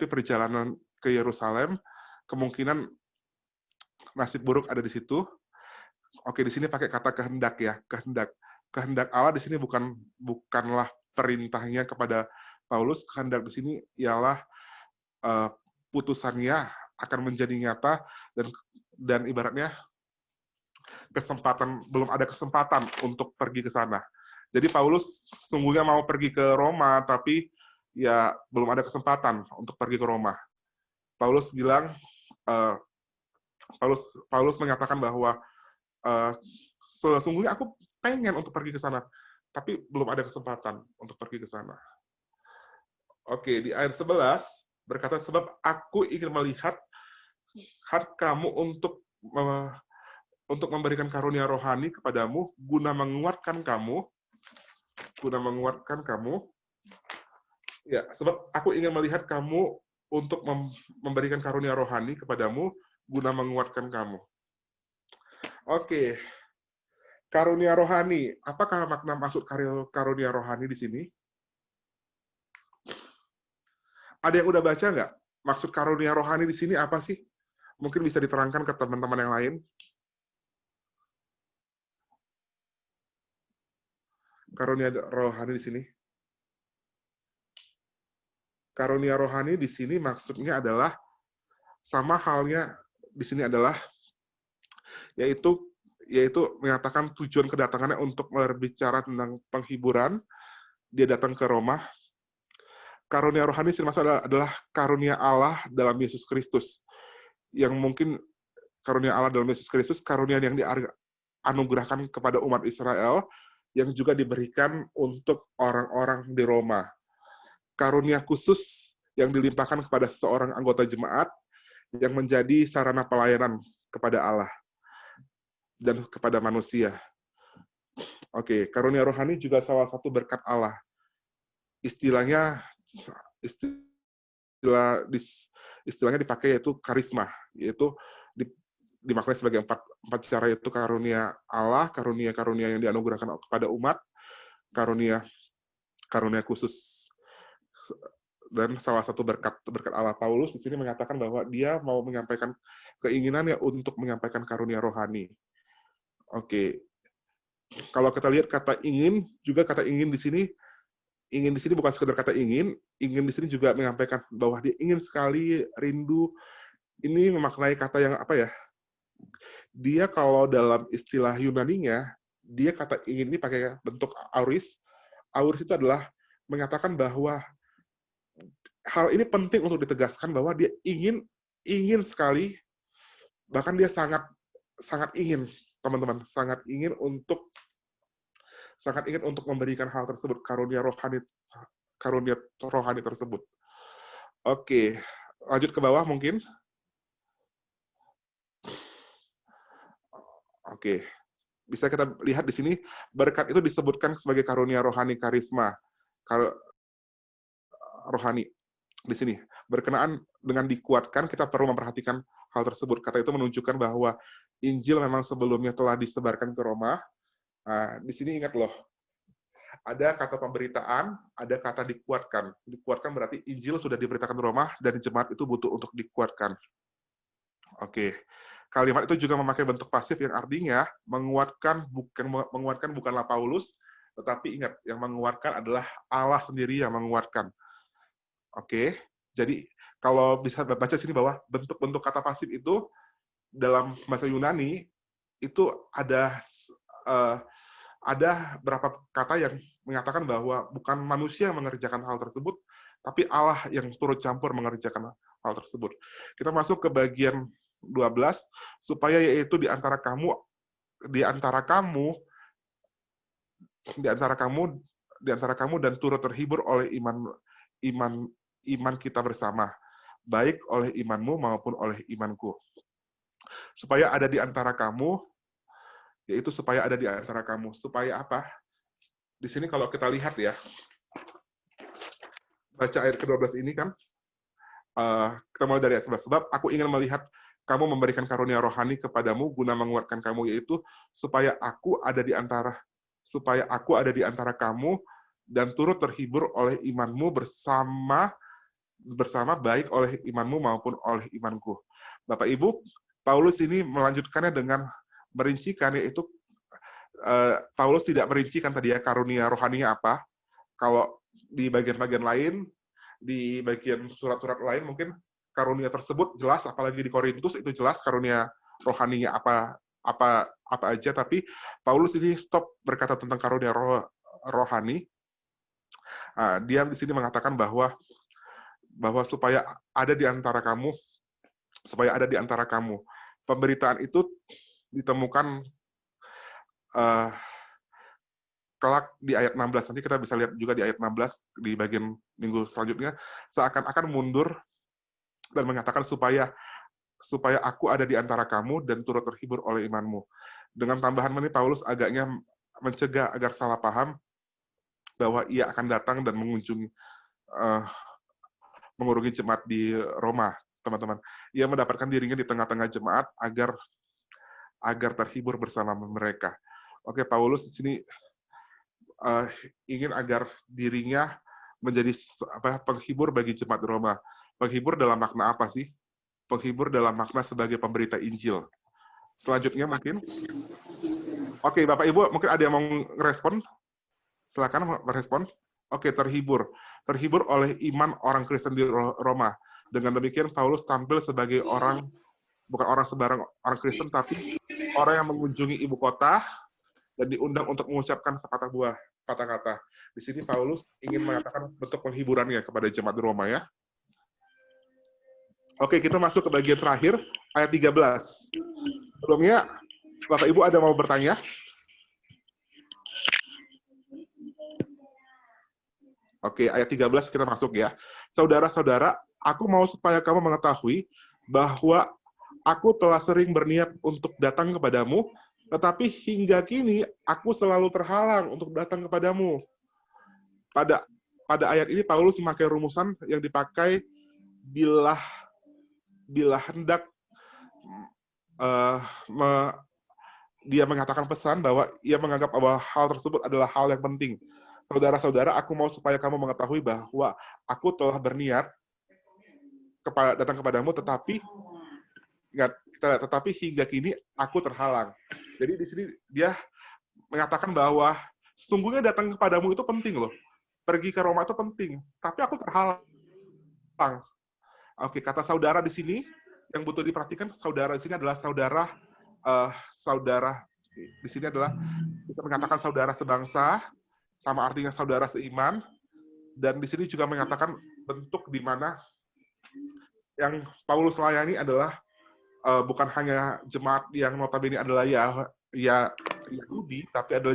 perjalanan ke Yerusalem, kemungkinan nasib buruk ada di situ. Oke, di sini pakai kata kehendak ya, kehendak. Kehendak Allah di sini bukanlah perintahnya kepada Paulus, kehendak di sini ialah putusannya akan menjadi nyata dan ibaratnya belum ada kesempatan untuk pergi ke sana. Jadi Paulus sesungguhnya mau pergi ke Roma, tapi ya belum ada kesempatan untuk pergi ke Roma. Paulus bilang, Paulus menyatakan bahwa sesungguhnya aku pengen untuk pergi ke sana, tapi belum ada kesempatan untuk pergi ke sana. Oke, di ayat 11 berkata, sebab aku ingin melihat kamu untuk memberikan karunia rohani kepadamu, guna menguatkan kamu. Ya, sebab aku ingin melihat kamu untuk memberikan karunia rohani kepadamu, guna menguatkan kamu. Oke, karunia rohani. Apakah makna maksud karunia rohani di sini? Ada yang udah baca nggak? Maksud karunia rohani di sini apa sih? Mungkin bisa diterangkan ke teman-teman yang lain. Karunia rohani di sini. Karunia rohani di sini maksudnya adalah sama halnya di sini adalah yaitu menyatakan tujuan kedatangannya untuk berbicara tentang penghiburan. Dia datang ke Roma. Karunia rohani sini maksudnya adalah karunia Allah dalam Yesus Kristus. Yang mungkin karunia Allah dalam Yesus Kristus, karunia yang dianugerahkan kepada umat Israel, yang juga diberikan untuk orang-orang di Roma. Karunia khusus yang dilimpahkan kepada seseorang anggota jemaat yang menjadi sarana pelayanan kepada Allah dan kepada manusia. Oke, karunia rohani juga salah satu berkat Allah. Istilahnya dipakai yaitu karisma, yaitu dimaknai sebagai empat cara, yaitu karunia Allah, karunia yang dianugerahkan kepada umat, karunia khusus, dan salah satu berkat Allah. Paulus di sini mengatakan bahwa dia mau menyampaikan keinginannya untuk menyampaikan karunia rohani. Oke, kalau kita lihat kata ingin di sini bukan sekedar kata ingin di sini juga menyampaikan bahwa dia ingin sekali, rindu. Ini memaknai kata yang apa ya? Dia kalau dalam istilah Yunaninya, dia kata ingin ini pakai bentuk auris. Auris itu adalah menyatakan bahwa hal ini penting untuk ditegaskan bahwa dia ingin sekali, bahkan dia sangat ingin, teman-teman, sangat ingin untuk memberikan hal tersebut, karunia rohani tersebut. Oke, lanjut ke bawah mungkin. Oke, bisa kita lihat di sini berkat itu disebutkan sebagai karunia rohani, karisma rohani. Di sini berkenaan dengan dikuatkan, kita perlu memperhatikan hal tersebut. Kata itu menunjukkan bahwa Injil memang sebelumnya telah disebarkan ke Roma. Nah, di sini ingat loh, ada kata pemberitaan, ada kata dikuatkan. Dikuatkan berarti Injil sudah diberitakan di Roma dan jemaat itu butuh untuk dikuatkan. Oke. Kalimat itu juga memakai bentuk pasif yang artinya menguatkan bukanlah Paulus, Tetapi ingat, yang menguatkan adalah Allah sendiri yang menguatkan. Oke, jadi kalau bisa baca sini bahwa bentuk-bentuk kata pasif itu dalam bahasa Yunani itu ada beberapa kata yang mengatakan bahwa bukan manusia yang mengerjakan hal tersebut, tapi Allah yang turut campur mengerjakan hal tersebut. Kita masuk ke bagian 12, supaya yaitu di antara kamu dan turut terhibur oleh iman kita bersama, baik oleh imanmu maupun oleh imanku. Supaya ada di antara kamu, yaitu supaya ada di antara kamu. Supaya apa? Di sini kalau kita lihat ya, baca ayat ke-12 ini kan, kita mulai dari ayat 11. Sebab aku ingin melihat kamu memberikan karunia rohani kepadamu guna menguatkan kamu, yaitu supaya aku ada di antara kamu dan turut terhibur oleh imanmu bersama baik oleh imanmu maupun oleh imanku. Bapak Ibu, Paulus ini melanjutkannya dengan merincikan, yaitu Paulus tidak merincikan tadi ya karunia rohaninya apa. Kalau di bagian-bagian lain, di bagian surat-surat lain mungkin karunia tersebut jelas, apalagi di Korintus itu jelas karunia rohaninya apa aja, tapi Paulus ini stop berkata tentang karunia rohani. Dia di sini mengatakan bahwa supaya ada di antara kamu, pemberitaan itu ditemukan kelak di ayat 16. Nanti kita bisa lihat juga di ayat 16 di bagian minggu selanjutnya, seakan-akan mundur dan mengatakan supaya aku ada di antara kamu dan turut terhibur oleh imanmu. Dengan tambahan ini Paulus agaknya mencegah agar salah paham bahwa ia akan datang dan mengunjungi jemaat di Roma, teman-teman. Ia mendapatkan dirinya di tengah-tengah jemaat agar terhibur bersama mereka. Oke, Paulus di sini ingin agar dirinya menjadi penghibur bagi jemaat di Roma. Penghibur dalam makna apa sih? Penghibur dalam makna sebagai pemberita Injil. Selanjutnya mungkin. Oke, Bapak Ibu, mungkin ada yang mau respon? Silakan merespon. Oke, terhibur. Terhibur oleh iman orang Kristen di Roma. Dengan demikian, Paulus tampil sebagai bukan orang sembarang orang Kristen, tapi orang yang mengunjungi ibu kota dan diundang untuk mengucapkan sepatah buah kata-kata. Di sini Paulus ingin mengatakan bentuk penghiburannya kepada jemaat di Roma ya. Oke, kita masuk ke bagian terakhir, ayat 13. Sebelumnya, Bapak Ibu ada mau bertanya? Oke, ayat 13 kita masuk ya. Saudara-saudara, aku mau supaya kamu mengetahui bahwa aku telah sering berniat untuk datang kepadamu, tetapi hingga kini aku selalu terhalang untuk datang kepadamu. Pada ayat ini Paulus memakai rumusan yang dipakai bila hendak dia mengatakan pesan bahwa ia menganggap bahwa hal tersebut adalah hal yang penting. Saudara-saudara, aku mau supaya kamu mengetahui bahwa aku telah berniat datang kepadamu, tetapi hingga kini aku terhalang. Jadi di sini dia mengatakan bahwa sungguhnya datang kepadamu itu penting loh. Pergi ke Roma itu penting, tapi aku terhalang. Oke, kata saudara di sini yang butuh diperhatikan, saudara di sini adalah saudara di sini adalah bisa mengatakan saudara sebangsa, sama artinya saudara seiman, dan di sini juga mengatakan bentuk di mana yang Paulus layani adalah bukan hanya jemaat yang notabene adalah Yahudi, tapi adalah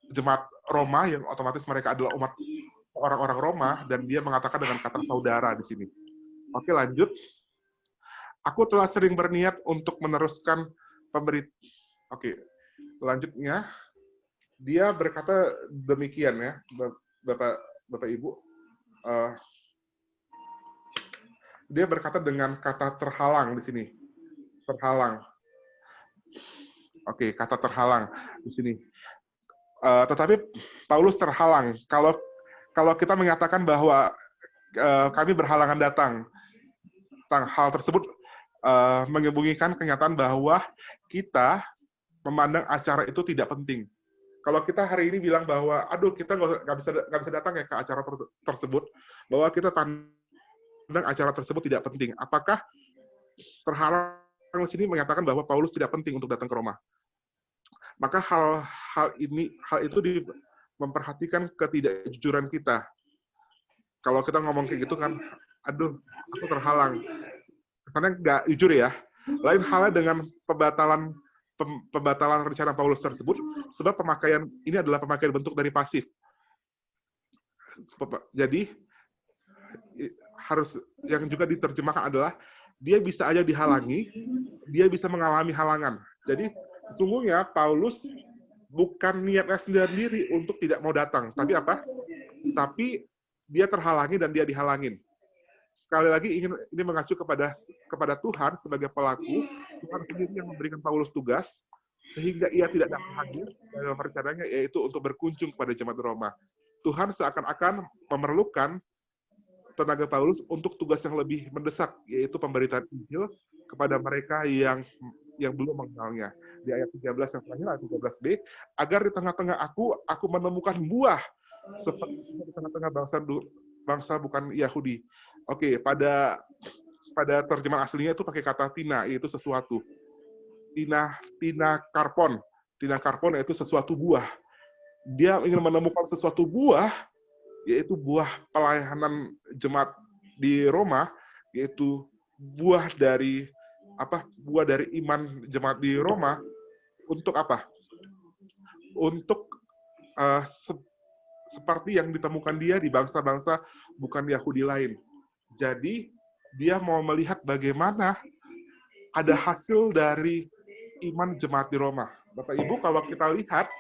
jemaat Roma yang otomatis mereka adalah umat orang-orang Roma, dan dia mengatakan dengan kata saudara di sini. Oke, lanjut. Aku telah sering berniat untuk meneruskan pemberitaan. Oke, lanjutnya dia berkata demikian ya, Bapak Ibu. Dia berkata dengan kata terhalang di sini. Terhalang. Oke, kata terhalang di sini. Tetapi Paulus terhalang. Kalau kita mengatakan bahwa kami berhalangan datang, hal tersebut menyembunyikan kenyataan bahwa kita memandang acara itu tidak penting. kalau kita hari ini bilang bahwa, aduh kita nggak bisa datang ya ke acara tersebut, bahwa kita pandang acara tersebut tidak penting. Apakah terhalang di sini menyatakan bahwa Paulus tidak penting untuk datang ke Roma? Maka hal itu memperhatikan ketidakjujuran kita. Kalau kita ngomong kayak gitu kan, aduh, aku terhalang. Kesannya nggak jujur ya. Lain halnya dengan pembatalan rencana Paulus tersebut, sebab pemakaian ini adalah pemakaian bentuk dari pasif. Jadi harus yang juga diterjemahkan adalah dia bisa aja dihalangi, dia bisa mengalami halangan. Jadi sesungguhnya Paulus bukan niatnya sendiri untuk tidak mau datang, tapi apa? Tapi dia terhalangi dan dia dihalangin. Sekali lagi ini mengacu kepada Tuhan sebagai pelaku. Tuhan sendiri yang memberikan Paulus tugas sehingga ia tidak dapat hadir dalam rencananya, yaitu untuk berkunjung kepada jemaat Roma. Tuhan seakan-akan memerlukan tenaga Paulus untuk tugas yang lebih mendesak, yaitu pemberitaan Injil kepada mereka yang belum mengenalnya. Di ayat 13 yang terakhir, ayat 13b, agar di tengah-tengah aku menemukan buah seperti di tengah-tengah bangsa bukan Yahudi. Oke, pada terjemahan aslinya itu pakai kata tina, yaitu sesuatu. Tina karpon. Tina karpon yaitu sesuatu buah. Dia ingin menemukan sesuatu buah, yaitu buah pelayanan jemaat di Roma, yaitu buah dari iman jemaat di Roma. Untuk apa? Untuk seperti yang ditemukan dia di bangsa-bangsa bukan Yahudi lain. Jadi, dia mau melihat bagaimana ada hasil dari iman jemaat di Roma. Bapak Ibu, kalau kita lihat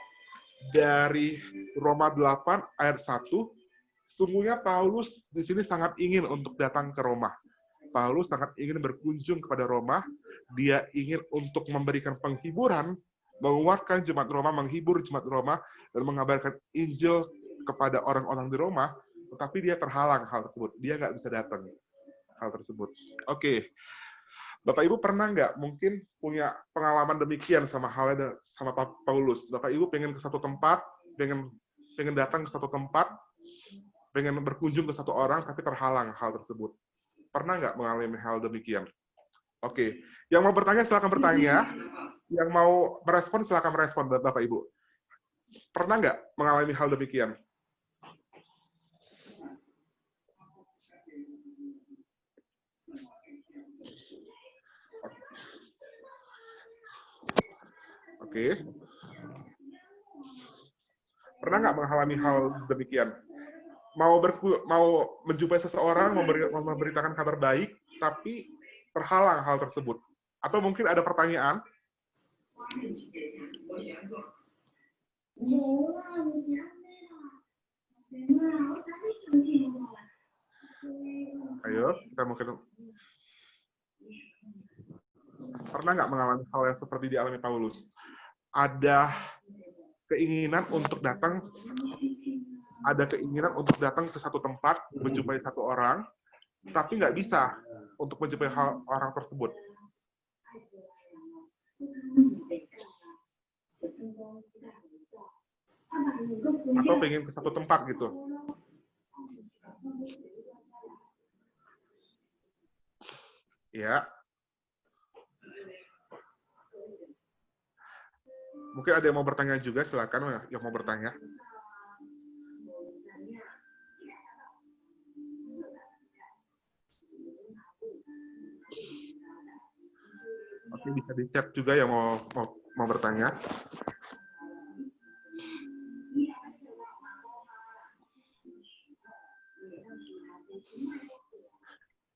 dari Roma 8 ayat 1, sungguhnya Paulus di sini sangat ingin untuk datang ke Roma. Paulus sangat ingin berkunjung kepada Roma. Dia ingin untuk memberikan penghiburan, menguatkan jemaat Roma, menghibur jemaat Roma, dan mengabarkan Injil kepada orang-orang di Roma, tetapi dia terhalang hal tersebut. Dia nggak bisa datang hal tersebut. Oke. Bapak Ibu pernah nggak mungkin punya pengalaman demikian sama halnya sama Paulus? Bapak Ibu pengen ke satu tempat, pengen datang ke satu tempat, pengen berkunjung ke satu orang, tapi terhalang hal tersebut. Pernah nggak mengalami hal demikian? Oke. Yang mau bertanya, silakan bertanya. Yang mau merespon, silakan merespon, Bapak Ibu. Pernah nggak mengalami hal demikian? Oke. Pernah nggak mengalami hal demikian? Mau menjumpai seseorang, memberitakan kabar baik, tapi terhalang hal tersebut. Atau mungkin ada pertanyaan? Ayo, kita mungkin pernah nggak mengalami hal yang seperti dialami Paulus? Ada keinginan untuk datang ke satu tempat, menjumpai satu orang, tapi nggak bisa untuk menjumpai orang tersebut. Atau pengen ke satu tempat gitu. Ya. Mungkin ada yang mau bertanya juga, silakan yang mau bertanya. Oke, bisa di chat juga yang mau bertanya.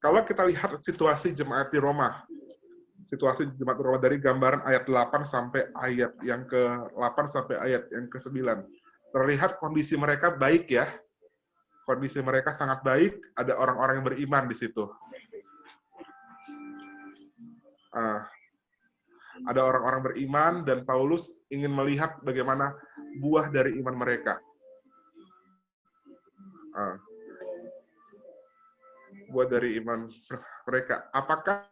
Kalau kita lihat situasi jemaat di Roma, dari gambaran ayat 8 sampai ayat yang ke-8 sampai ayat yang ke-9. Terlihat kondisi mereka baik ya. Kondisi mereka sangat baik, ada orang-orang yang beriman di situ. Ada orang-orang beriman dan Paulus ingin melihat bagaimana buah dari iman mereka. Buah dari iman mereka. Apakah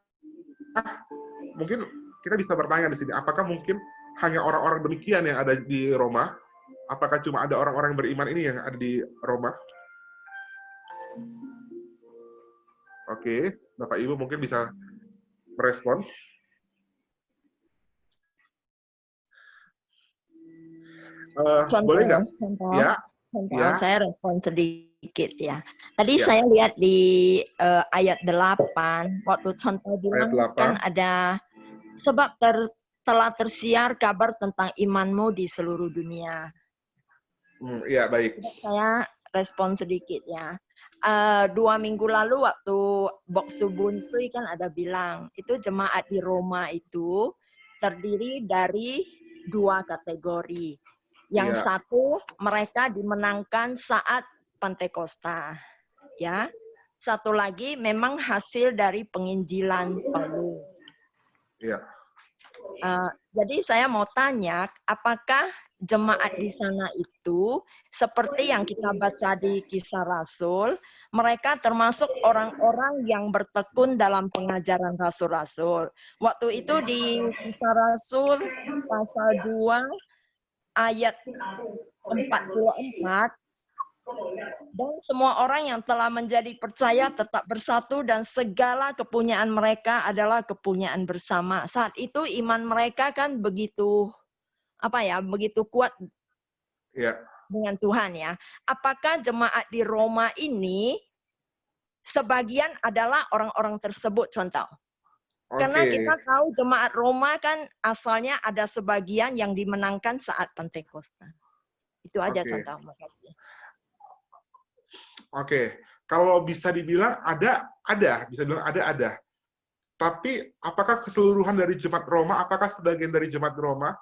mungkin kita bisa bertanya di sini, apakah mungkin hanya orang-orang demikian yang ada di Roma, Apakah cuma ada orang-orang yang beriman ini yang ada di Roma? Oke, Bapak Ibu mungkin bisa merespon. Boleh nggak? Ya, ya, Saya respon sedikit ya. Tadi ya. saya lihat di ayat 8, waktu contoh bilang Ayat 8. kan ada sebab telah tersiar kabar tentang imanmu di seluruh dunia. Iya, baik. Saya respon sedikit ya. 2 minggu lalu waktu Boksu Bunsui kan ada bilang, itu jemaat di Roma itu terdiri dari 2 kategori. Yang satu, mereka dimenangkan saat Pentakosta. Ya. Satu lagi memang hasil dari penginjilan Paulus. Iya. Jadi saya mau tanya, apakah jemaat di sana itu seperti yang kita baca di Kisah Rasul, mereka termasuk orang-orang yang bertekun dalam pengajaran rasul-rasul. Waktu itu di Kisah Rasul pasal 2 ayat 44, dan semua orang yang telah menjadi percaya tetap bersatu dan segala kepunyaan mereka adalah kepunyaan bersama. Saat itu iman mereka kan begitu begitu kuat dengan Tuhan ya. Apakah jemaat di Roma ini sebagian adalah orang-orang tersebut contoh? Karena kita tahu jemaat Roma kan asalnya ada sebagian yang dimenangkan saat Pentakosta. Itu aja contoh. Makasih. Oke, kalau bisa dibilang bisa dibilang ada. Tapi apakah keseluruhan dari jemaat Roma, apakah sebagian dari jemaat Roma?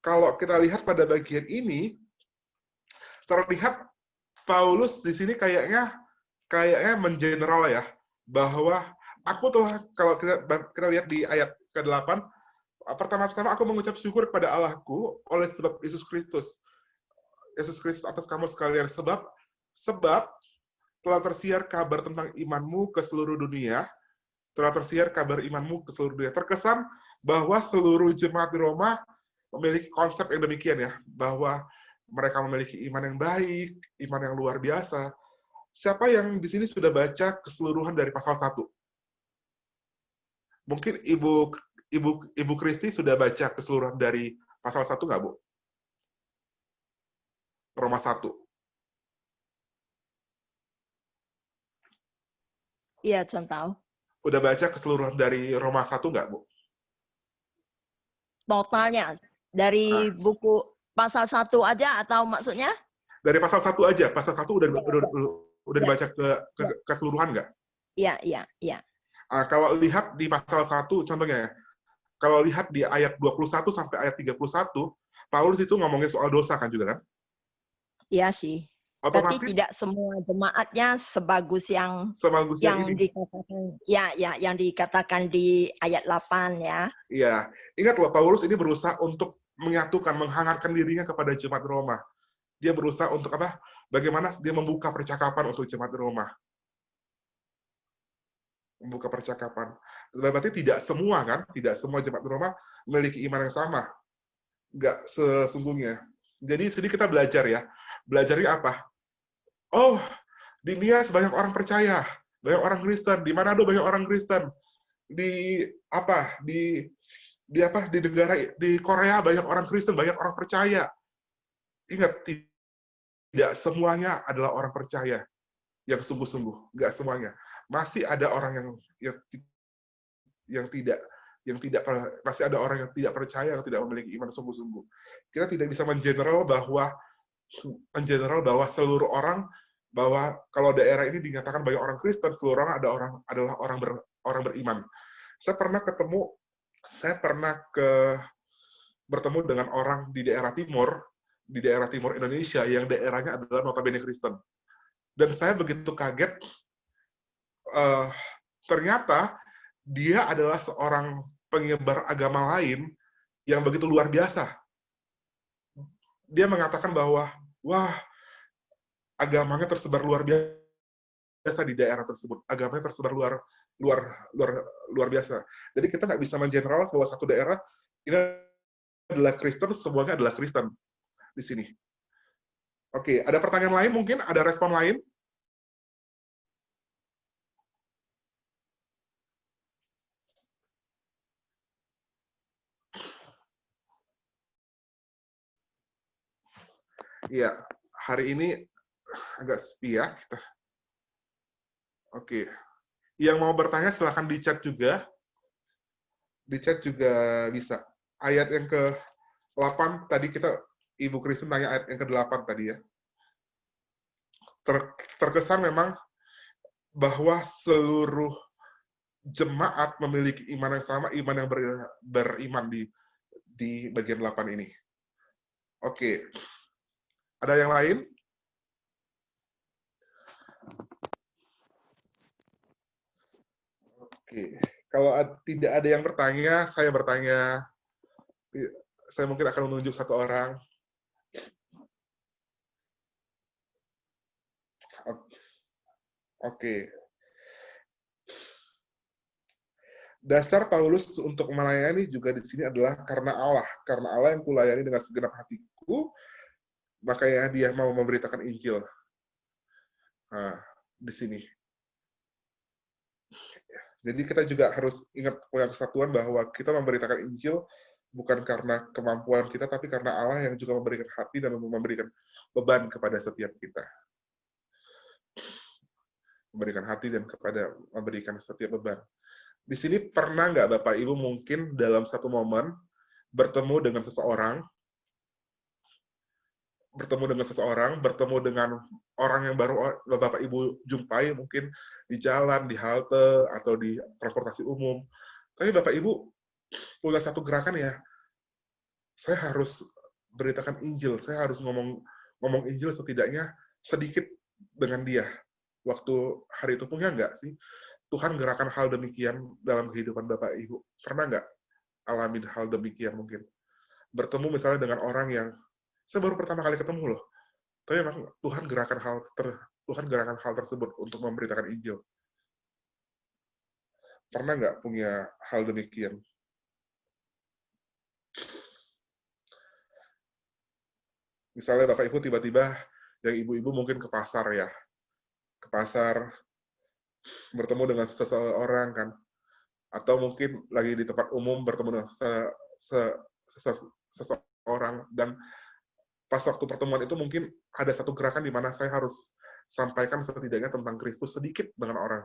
Kalau kita lihat pada bagian ini, terlihat Paulus di sini kayaknya mengeneral ya, bahwa kalau kita lihat di ayat ke-8, pertama-tama aku mengucap syukur kepada Allahku oleh sebab Yesus Kristus atas kamu sekalian, sebab telah tersiar kabar tentang imanmu ke seluruh dunia, Terkesan bahwa seluruh jemaat di Roma memiliki konsep yang demikian ya, bahwa mereka memiliki iman yang baik, iman yang luar biasa. Siapa yang di sini sudah baca keseluruhan dari pasal 1? Mungkin Ibu Kristi sudah baca keseluruhan dari pasal 1 nggak, Bu? Roma 1. Iya, contoh. Udah baca keseluruhan dari Roma 1 nggak, Bu? Totalnya dari buku pasal 1 aja atau maksudnya? Dari pasal 1 aja. Pasal 1 udah dibaca keseluruhan nggak? Iya. Kalau lihat di pasal 1, contohnya ya, kalau lihat di ayat 21 sampai ayat 31, Paulus itu ngomongin soal dosa kan juga kan? Iya sih. Otomatis, tapi tidak semua jemaatnya sebagus yang dikatakan yang dikatakan di ayat 8 ya. Iya. Ingat loh, Paulus ini berusaha untuk menyatukan, menghangatkan dirinya kepada jemaat Roma. Dia berusaha untuk apa? Bagaimana dia membuka percakapan untuk jemaat Roma. Membuka percakapan. Berarti tidak semua kan? Tidak semua jemaat Roma memiliki iman yang sama. Enggak sesungguhnya. Jadi sedikit kita belajar ya. Belajarnya apa? Oh, di Nias banyak orang percaya, banyak orang Kristen. Di Manado banyak orang Kristen. Di negara di Korea banyak orang Kristen, banyak orang percaya. Ingat, tidak semuanya adalah orang percaya yang sungguh-sungguh, enggak semuanya. Masih ada orang masih ada orang yang tidak percaya, yang tidak memiliki iman sungguh-sungguh. Kita tidak bisa mengeneral bahwa seluruh orang, bahwa kalau daerah ini dinyatakan banyak orang Kristen, seluruh orang adalah orang beriman. Saya pernah bertemu dengan orang di daerah timur Indonesia yang daerahnya adalah notabene Kristen. Dan saya begitu kaget, ternyata dia adalah seorang penyebar agama lain yang begitu luar biasa. Dia mengatakan bahwa, wah, agamanya tersebar luar biasa di daerah tersebut. Agamanya tersebar luar biasa. Jadi kita nggak bisa mengeneral bahwa satu daerah ini adalah Kristen, semuanya adalah Kristen. di sini. Oke, ada pertanyaan lain mungkin? Ada respon lain? Iya, hari ini agak sepi ya. Oke. Yang mau bertanya silahkan di chat juga. Di chat juga bisa. Ayat yang ke-8 tadi kita, Ibu Kristen tanya ayat yang ke-8 tadi ya. Terkesan memang bahwa seluruh jemaat memiliki iman yang sama, iman yang beriman di bagian 8 ini. Oke. Ada yang lain? Oke. Kalau tidak ada yang bertanya, saya bertanya. Saya mungkin akan menunjuk satu orang. Oke. Dasar Paulus untuk melayani juga di sini adalah karena Allah. Karena Allah yang kulayani dengan segenap hatiku, makanya dia mau memberitakan Injil. Nah, di sini. Jadi kita juga harus ingat punya kesatuan bahwa kita memberitakan Injil bukan karena kemampuan kita, tapi karena Allah yang juga memberikan hati dan memberikan beban kepada setiap kita. Memberikan hati dan memberikan setiap beban. Di sini pernah nggak Bapak Ibu mungkin dalam satu momen bertemu dengan seseorang, bertemu dengan orang yang baru Bapak Ibu jumpai mungkin di jalan, di halte, atau di transportasi umum. Tapi Bapak Ibu punya satu gerakan ya, saya harus beritakan Injil, saya harus ngomong Injil setidaknya sedikit dengan dia. Waktu hari itu punya nggak sih? Tuhan gerakan hal demikian dalam kehidupan Bapak Ibu. Pernah nggak alamin hal demikian mungkin? Bertemu misalnya dengan orang yang saya baru pertama kali ketemu loh. Tapi memang Tuhan gerakan hal tersebut untuk memberitakan Injil. Pernah nggak punya hal demikian? Misalnya Bapak Ibu tiba-tiba yang ibu-ibu mungkin ke pasar ya. Ke pasar bertemu dengan seseorang kan. Atau mungkin lagi di tempat umum bertemu dengan seseorang, dan pas waktu pertemuan itu mungkin ada satu gerakan di mana saya harus sampaikan setidaknya tentang Kristus sedikit dengan orang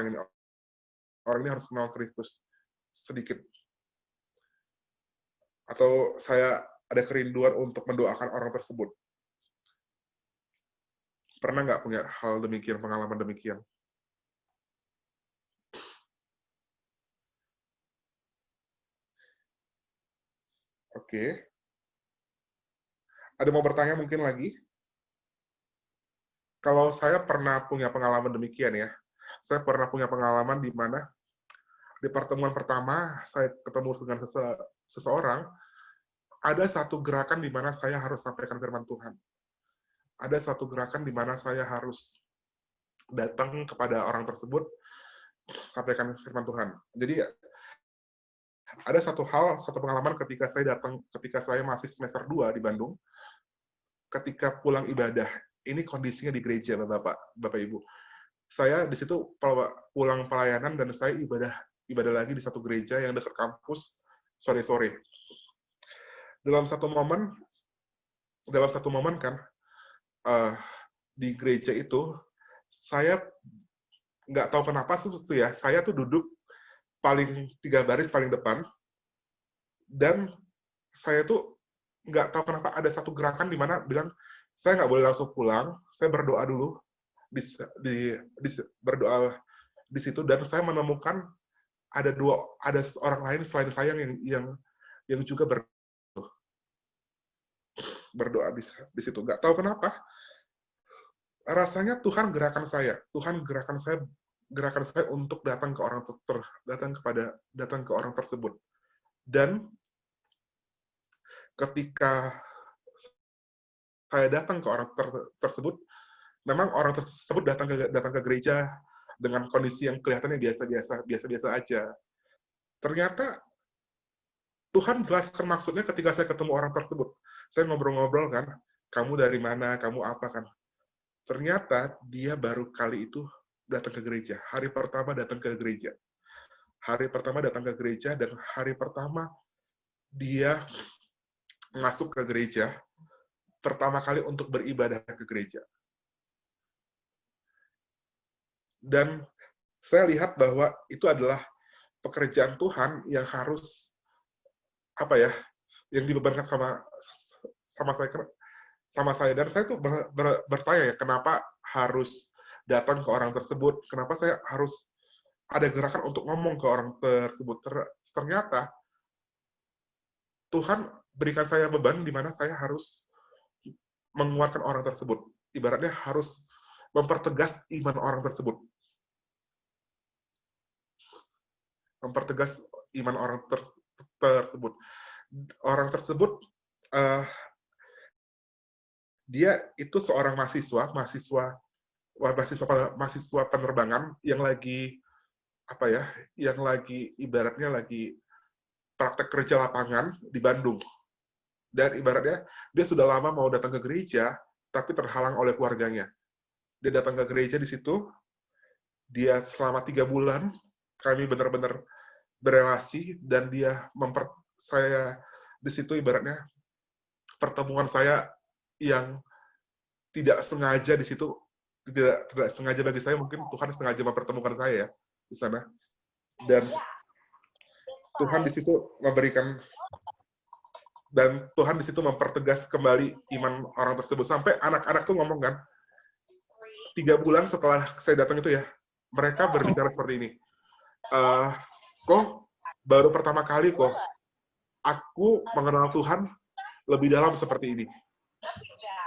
ini. Orang ini harus kenal Kristus sedikit. Atau saya ada kerinduan untuk mendoakan orang tersebut. Pernah nggak punya hal demikian, pengalaman demikian? Oke. Ada mau bertanya mungkin lagi? Kalau saya pernah punya pengalaman demikian ya. Saya pernah punya pengalaman di mana di pertemuan pertama saya ketemu dengan seseorang, ada satu gerakan di mana saya harus sampaikan firman Tuhan. Ada satu gerakan di mana saya harus datang kepada orang tersebut, sampaikan firman Tuhan. Jadi ada satu pengalaman ketika saya masih semester 2 di Bandung, ketika pulang ibadah. Ini kondisinya di gereja, Bapak Ibu. Saya di situ pulang pelayanan dan saya ibadah lagi di satu gereja yang dekat kampus sore-sore. Dalam satu momen kan di gereja itu saya nggak tahu kenapa tuh ya, saya tuh duduk paling 3 baris paling depan, dan saya tuh nggak tahu kenapa ada satu gerakan di mana bilang saya nggak boleh langsung pulang, saya berdoa dulu berdoa di situ, dan saya menemukan ada orang lain selain saya yang juga berdoa di situ. Nggak tahu kenapa, rasanya Tuhan gerakan saya untuk datang ke orang tersebut. Dan ketika saya datang ke orang tersebut, memang orang tersebut datang ke gereja dengan kondisi yang kelihatannya biasa aja. Ternyata Tuhan jelaskan maksudnya ketika saya ketemu orang tersebut. Saya ngobrol-ngobrol kan, kamu dari mana, kamu apa kan. Ternyata dia baru kali itu datang ke gereja. Hari pertama datang ke gereja. Hari pertama datang ke gereja, dan hari pertama dia masuk ke gereja, pertama kali untuk beribadah ke gereja. Dan saya lihat bahwa itu adalah pekerjaan Tuhan yang harus, apa ya, yang dibebankan sama saya. Dan saya tuh bertanya ya, kenapa harus datang ke orang tersebut? Kenapa saya harus ada gerakan untuk ngomong ke orang tersebut? Ternyata Tuhan berikan saya beban di mana saya harus menguatkan orang tersebut. Ibaratnya harus mempertegas iman orang tersebut. Mempertegas iman orang tersebut. Orang tersebut, dia itu seorang mahasiswa penerbangan yang lagi, apa ya, yang lagi ibaratnya lagi praktek kerja lapangan di Bandung. Dan ibaratnya dia sudah lama mau datang ke gereja, tapi terhalang oleh keluarganya. Dia datang ke gereja di situ, dia selama 3 bulan, kami benar-benar berelasi, dan saya di situ ibaratnya pertemuan saya yang tidak sengaja di situ, tidak sengaja bagi saya, mungkin Tuhan sengaja mempertemukan saya ya di sana. Dan Tuhan di situ memberikan, dan Tuhan di situ mempertegas kembali iman orang tersebut. Sampai anak-anak tuh ngomong kan, 3 bulan setelah saya datang itu ya, mereka berbicara seperti ini. Kok baru pertama kali kok aku mengenal Tuhan lebih dalam seperti ini.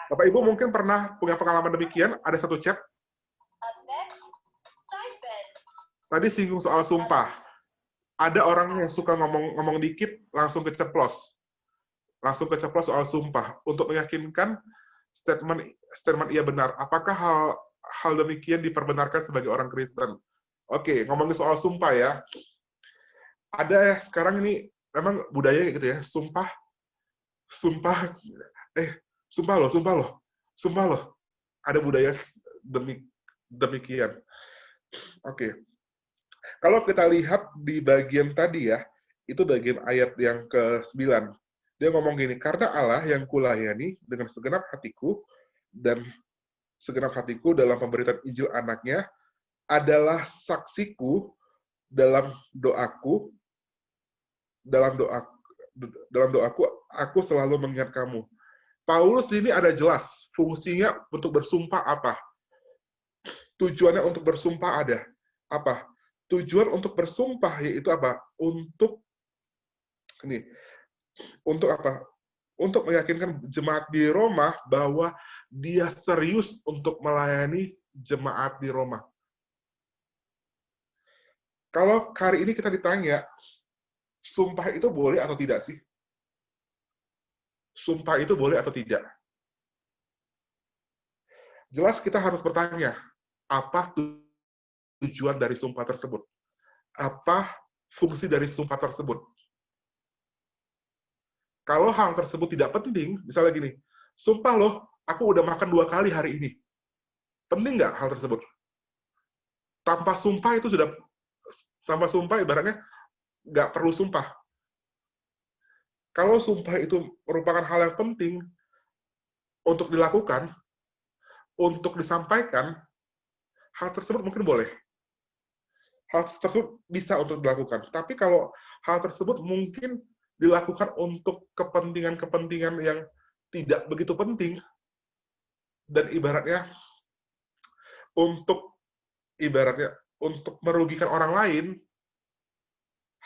Bapak Ibu mungkin pernah punya pengalaman demikian. Ada satu chat tadi singgung soal sumpah. Ada orang yang suka ngomong dikit langsung keceplos soal sumpah untuk meyakinkan statement ia benar. Apakah hal demikian diperbenarkan sebagai orang Kristen? Oke, ngomongin soal sumpah ya. Ada sekarang ini memang budaya gitu ya, sumpah loh. Ada budaya demikian. Oke. Kalau kita lihat di bagian tadi ya, itu bagian ayat yang ke-9. Dia ngomong gini, karena Allah yang kulayani dengan segenap hatiku dalam pemberitaan Injil anaknya adalah saksiku dalam doaku, aku selalu mengingat kamu. Paulus ini ada jelas fungsinya untuk bersumpah apa? Tujuannya untuk bersumpah ada apa? Tujuan untuk bersumpah yaitu apa? Untuk apa? Untuk meyakinkan jemaat di Roma bahwa dia serius untuk melayani jemaat di Roma. Kalau hari ini kita ditanya, sumpah itu boleh atau tidak sih? Sumpah itu boleh atau tidak? Jelas kita harus bertanya, apa tujuan dari sumpah tersebut? Apa fungsi dari sumpah tersebut? Kalau hal tersebut tidak penting, misalnya gini, sumpah loh, aku udah makan 2 kali hari ini. Penting nggak hal tersebut? Tanpa sumpah ibaratnya nggak perlu sumpah. Kalau sumpah itu merupakan hal yang penting untuk dilakukan, untuk disampaikan, hal tersebut mungkin boleh. Hal tersebut bisa untuk dilakukan. Tapi kalau hal tersebut mungkin dilakukan untuk kepentingan-kepentingan yang tidak begitu penting, dan ibaratnya untuk merugikan orang lain,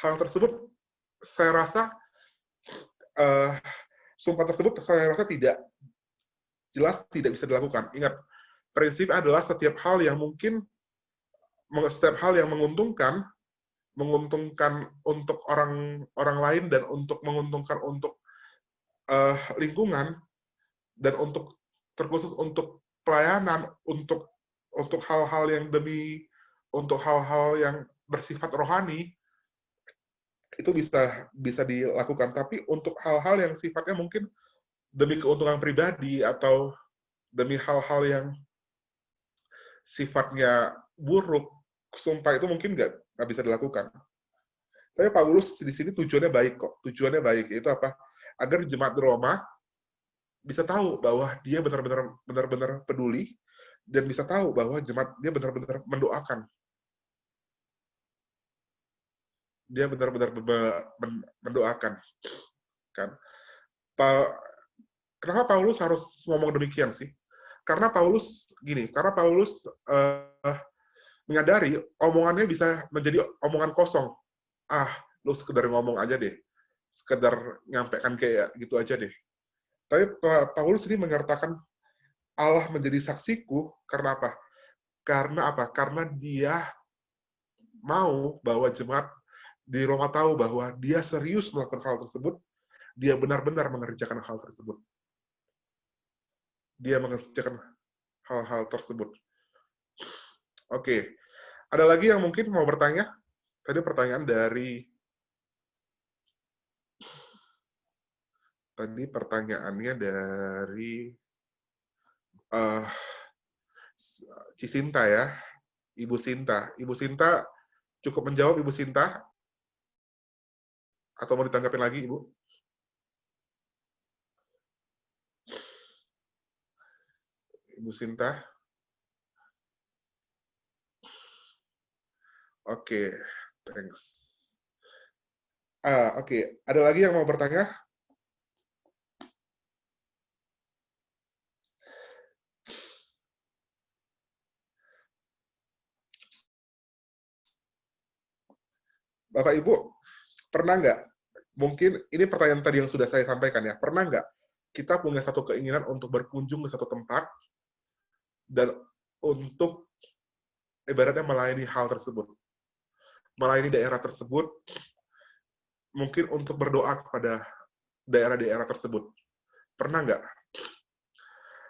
hal tersebut saya rasa sumpah tersebut saya rasa tidak bisa dilakukan. Ingat, prinsip adalah setiap hal yang menguntungkan untuk orang lain, dan menguntungkan untuk lingkungan, dan terkhusus untuk pelayanan, untuk hal-hal yang bersifat rohani, itu bisa dilakukan. Tapi untuk hal-hal yang sifatnya mungkin demi keuntungan pribadi atau demi hal-hal yang sifatnya buruk, sumpah itu mungkin nggak bisa dilakukan. Tapi Paulus di sini tujuannya baik kok. Tujuannya baik, yaitu apa? Agar jemaat di Roma bisa tahu bahwa dia benar-benar peduli, dan bisa tahu bahwa jemaat dia benar-benar mendoakan. Dia benar-benar mendoakan. Kan? Kenapa Paulus harus ngomong demikian sih? Karena Paulus menyadari omongannya bisa menjadi omongan kosong. Lu sekedar ngomong aja deh. Sekedar nyampaikan kayak gitu aja deh. Tapi Paulus ini menyertakan Allah menjadi saksiku karena apa? Karena dia mau bahwa jemaat di Roma tahu bahwa dia serius melakukan hal tersebut, dia benar-benar mengerjakan hal tersebut. Dia mengerjakan hal-hal tersebut. Oke. Ada lagi yang mungkin mau bertanya? Tadi pertanyaan dari pertanyaannya dari Cisinta ya, Ibu Sinta. Ibu Sinta cukup menjawab, Ibu Sinta? Atau mau ditanggapin lagi, Ibu? Ibu Sinta? Oke, thanks. Oke. Ada lagi yang mau bertanya? Bapak Ibu, pernah nggak? Mungkin ini pertanyaan tadi yang sudah saya sampaikan ya. Pernah nggak kita punya satu keinginan untuk berkunjung ke satu tempat dan untuk ibaratnya melayani hal tersebut, melayani daerah tersebut, mungkin untuk berdoa kepada daerah-daerah tersebut. Pernah nggak?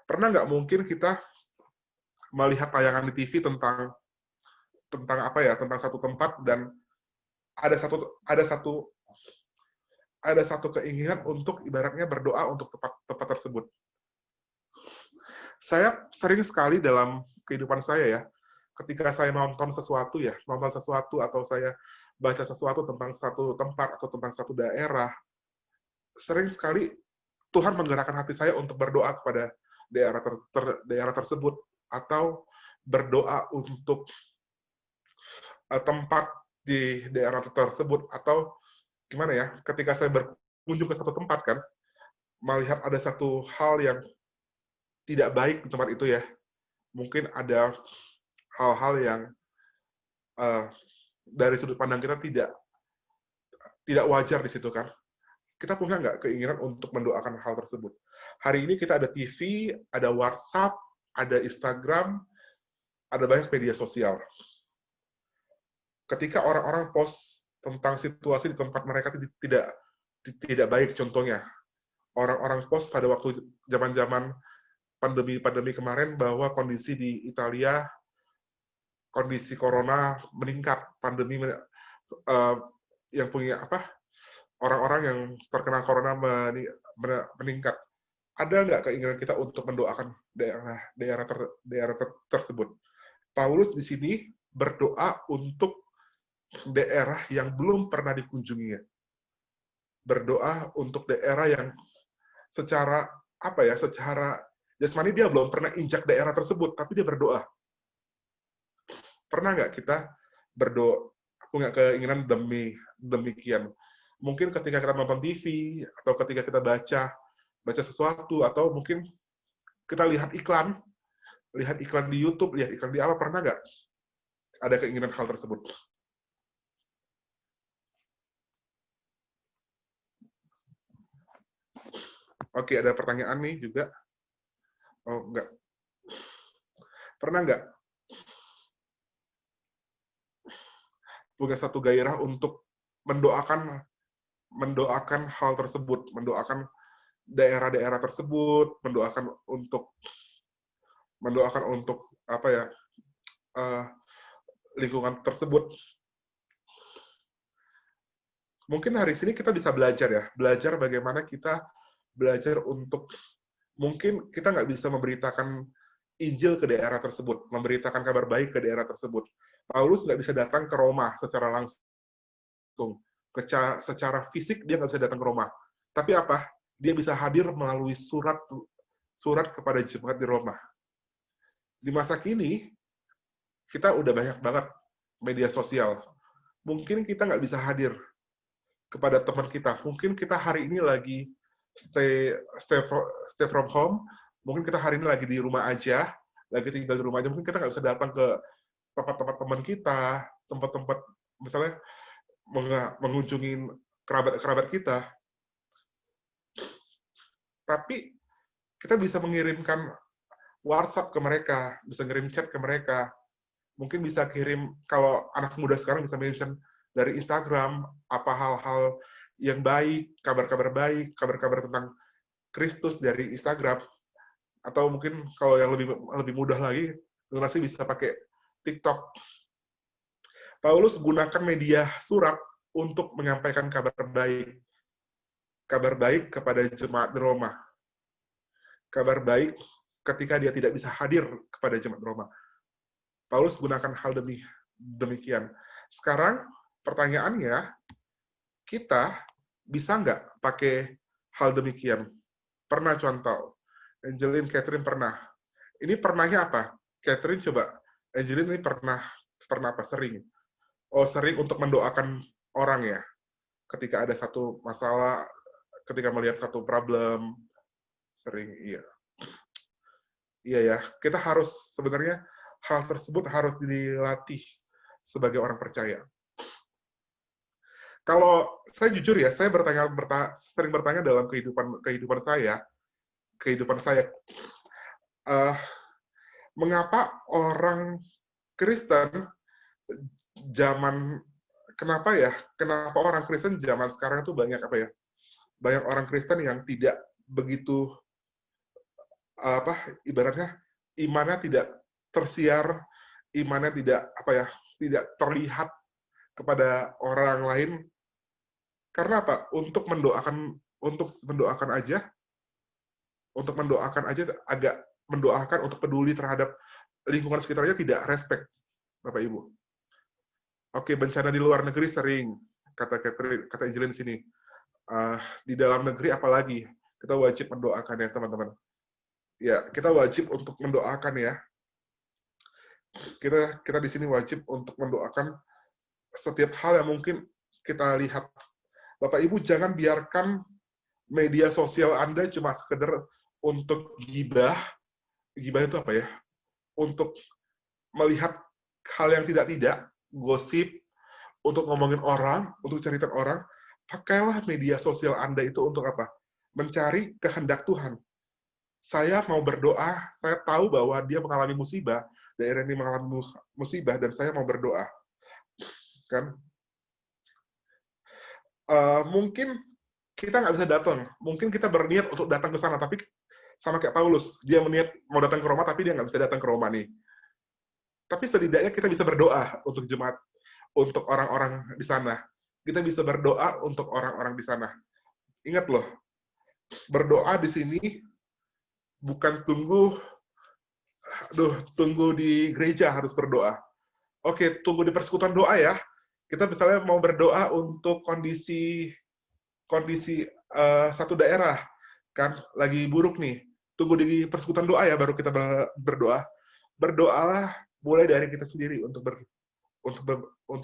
Pernah nggak mungkin kita melihat tayangan di TV tentang apa ya, tentang satu tempat dan ada satu keinginan untuk ibaratnya berdoa untuk tempat tersebut. Saya sering sekali dalam kehidupan saya ya, ketika saya nonton sesuatu atau saya baca sesuatu tentang satu tempat atau tentang satu daerah, sering sekali Tuhan menggerakkan hati saya untuk berdoa kepada daerah tersebut atau berdoa untuk tempat di daerah tersebut, atau gimana ya, ketika saya berkunjung ke satu tempat kan, melihat ada satu hal yang tidak baik di tempat itu ya, mungkin ada hal-hal yang dari sudut pandang kita tidak wajar di situ kan. Kita punya nggak keinginan untuk mendoakan hal tersebut? Hari ini kita ada TV, ada WhatsApp, ada Instagram, ada banyak media sosial. Ketika orang-orang post tentang situasi di tempat mereka tidak baik, contohnya orang-orang post pada waktu zaman-zaman pandemi kemarin bahwa kondisi di Italia, kondisi corona meningkat, pandemi yang punya orang-orang yang terkena corona meningkat. Ada nggak keinginan kita untuk mendoakan daerah tersebut? Paulus di sini berdoa untuk daerah yang belum pernah dikunjunginya. Berdoa untuk daerah yang secara secara jasmani dia belum pernah injak daerah tersebut, tapi dia berdoa. Pernah nggak kita berdoa, punya keinginan demikian? Mungkin ketika kita nonton TV, atau ketika kita baca sesuatu, atau mungkin kita lihat iklan di YouTube, lihat iklan di apa, pernah nggak ada keinginan hal tersebut? Oke, ada pertanyaan nih juga. Oh, enggak. Pernah nggak punya satu gairah untuk mendoakan hal tersebut, mendoakan daerah-daerah tersebut, mendoakan untuk lingkungan tersebut. Mungkin hari ini kita bisa belajar bagaimana kita belajar untuk, mungkin kita nggak bisa memberitakan Injil ke daerah tersebut, memberitakan kabar baik ke daerah tersebut. Paulus nggak bisa datang ke Roma secara langsung. Secara fisik dia nggak bisa datang ke Roma. Tapi apa? Dia bisa hadir melalui surat kepada jemaat di Roma. Di masa kini, kita udah banyak banget media sosial. Mungkin kita nggak bisa hadir kepada teman kita. Mungkin kita hari ini lagi stay from home. Mungkin kita hari ini lagi di rumah aja, lagi tinggal di rumah aja. Mungkin kita nggak bisa datang ke tempat-tempat teman kita, tempat-tempat misalnya mengunjungi kerabat kita. Tapi kita bisa mengirimkan WhatsApp ke mereka, bisa ngirim chat ke mereka. Mungkin bisa kirim, kalau anak muda sekarang bisa mention dari Instagram, apa hal-hal yang baik, kabar-kabar baik, kabar-kabar tentang Kristus dari Instagram. Atau mungkin kalau yang lebih mudah lagi, generasi bisa pakai TikTok. Paulus gunakan media surat untuk menyampaikan kabar baik kepada jemaat di Roma. Kabar baik ketika dia tidak bisa hadir kepada jemaat Roma. Paulus gunakan hal demikian. Sekarang pertanyaannya, kita bisa nggak pakai hal demikian? Pernah contoh. Angeline, Catherine pernah. Ini pernahnya apa? Catherine coba. Angeline ini pernah apa? Sering. Oh, sering untuk mendoakan orang ya. Ketika ada satu masalah, ketika melihat satu problem, sering, iya. Iya ya, kita harus sebenarnya hal tersebut harus dilatih sebagai orang percaya. Kalau saya jujur ya, saya sering bertanya dalam kehidupan saya, mengapa orang Kristen kenapa orang Kristen zaman sekarang itu banyak orang Kristen yang tidak begitu ibaratnya imannya tidak tersiar, imannya tidak terlihat kepada orang lain. Karena apa? Untuk mendoakan untuk peduli terhadap lingkungan sekitarnya tidak respect, Bapak Ibu. Oke, bencana di luar negeri sering, kata Angeline sini. Di dalam negeri apalagi, kita wajib mendoakan ya, teman-teman. Ya, kita wajib untuk mendoakan ya. Kita di sini wajib untuk mendoakan setiap hal yang mungkin kita lihat. Bapak Ibu, jangan biarkan media sosial Anda cuma sekedar untuk gibah. Gibah itu apa ya? Untuk melihat hal yang tidak, gosip, untuk ngomongin orang, untuk cerita orang. Pakailah media sosial Anda itu untuk apa? Mencari kehendak Tuhan. Saya mau berdoa, saya tahu bahwa dia mengalami musibah, daerah ini mengalami musibah, dan saya mau berdoa. Kan? Mungkin kita nggak bisa datang. Mungkin kita berniat untuk datang ke sana, tapi sama kayak Paulus, dia berniat mau datang ke Roma, tapi dia nggak bisa datang ke Roma nih. Tapi setidaknya kita bisa berdoa untuk jemaat, untuk orang-orang di sana. Kita bisa berdoa untuk orang-orang di sana. Ingat loh, berdoa di sini bukan tunggu di gereja harus berdoa. Oke, tunggu di persekutuan doa ya. Kita misalnya mau berdoa untuk kondisi satu daerah kan lagi buruk nih. Tunggu di persekutuan doa ya baru kita berdoa. Berdoalah mulai dari kita sendiri untuk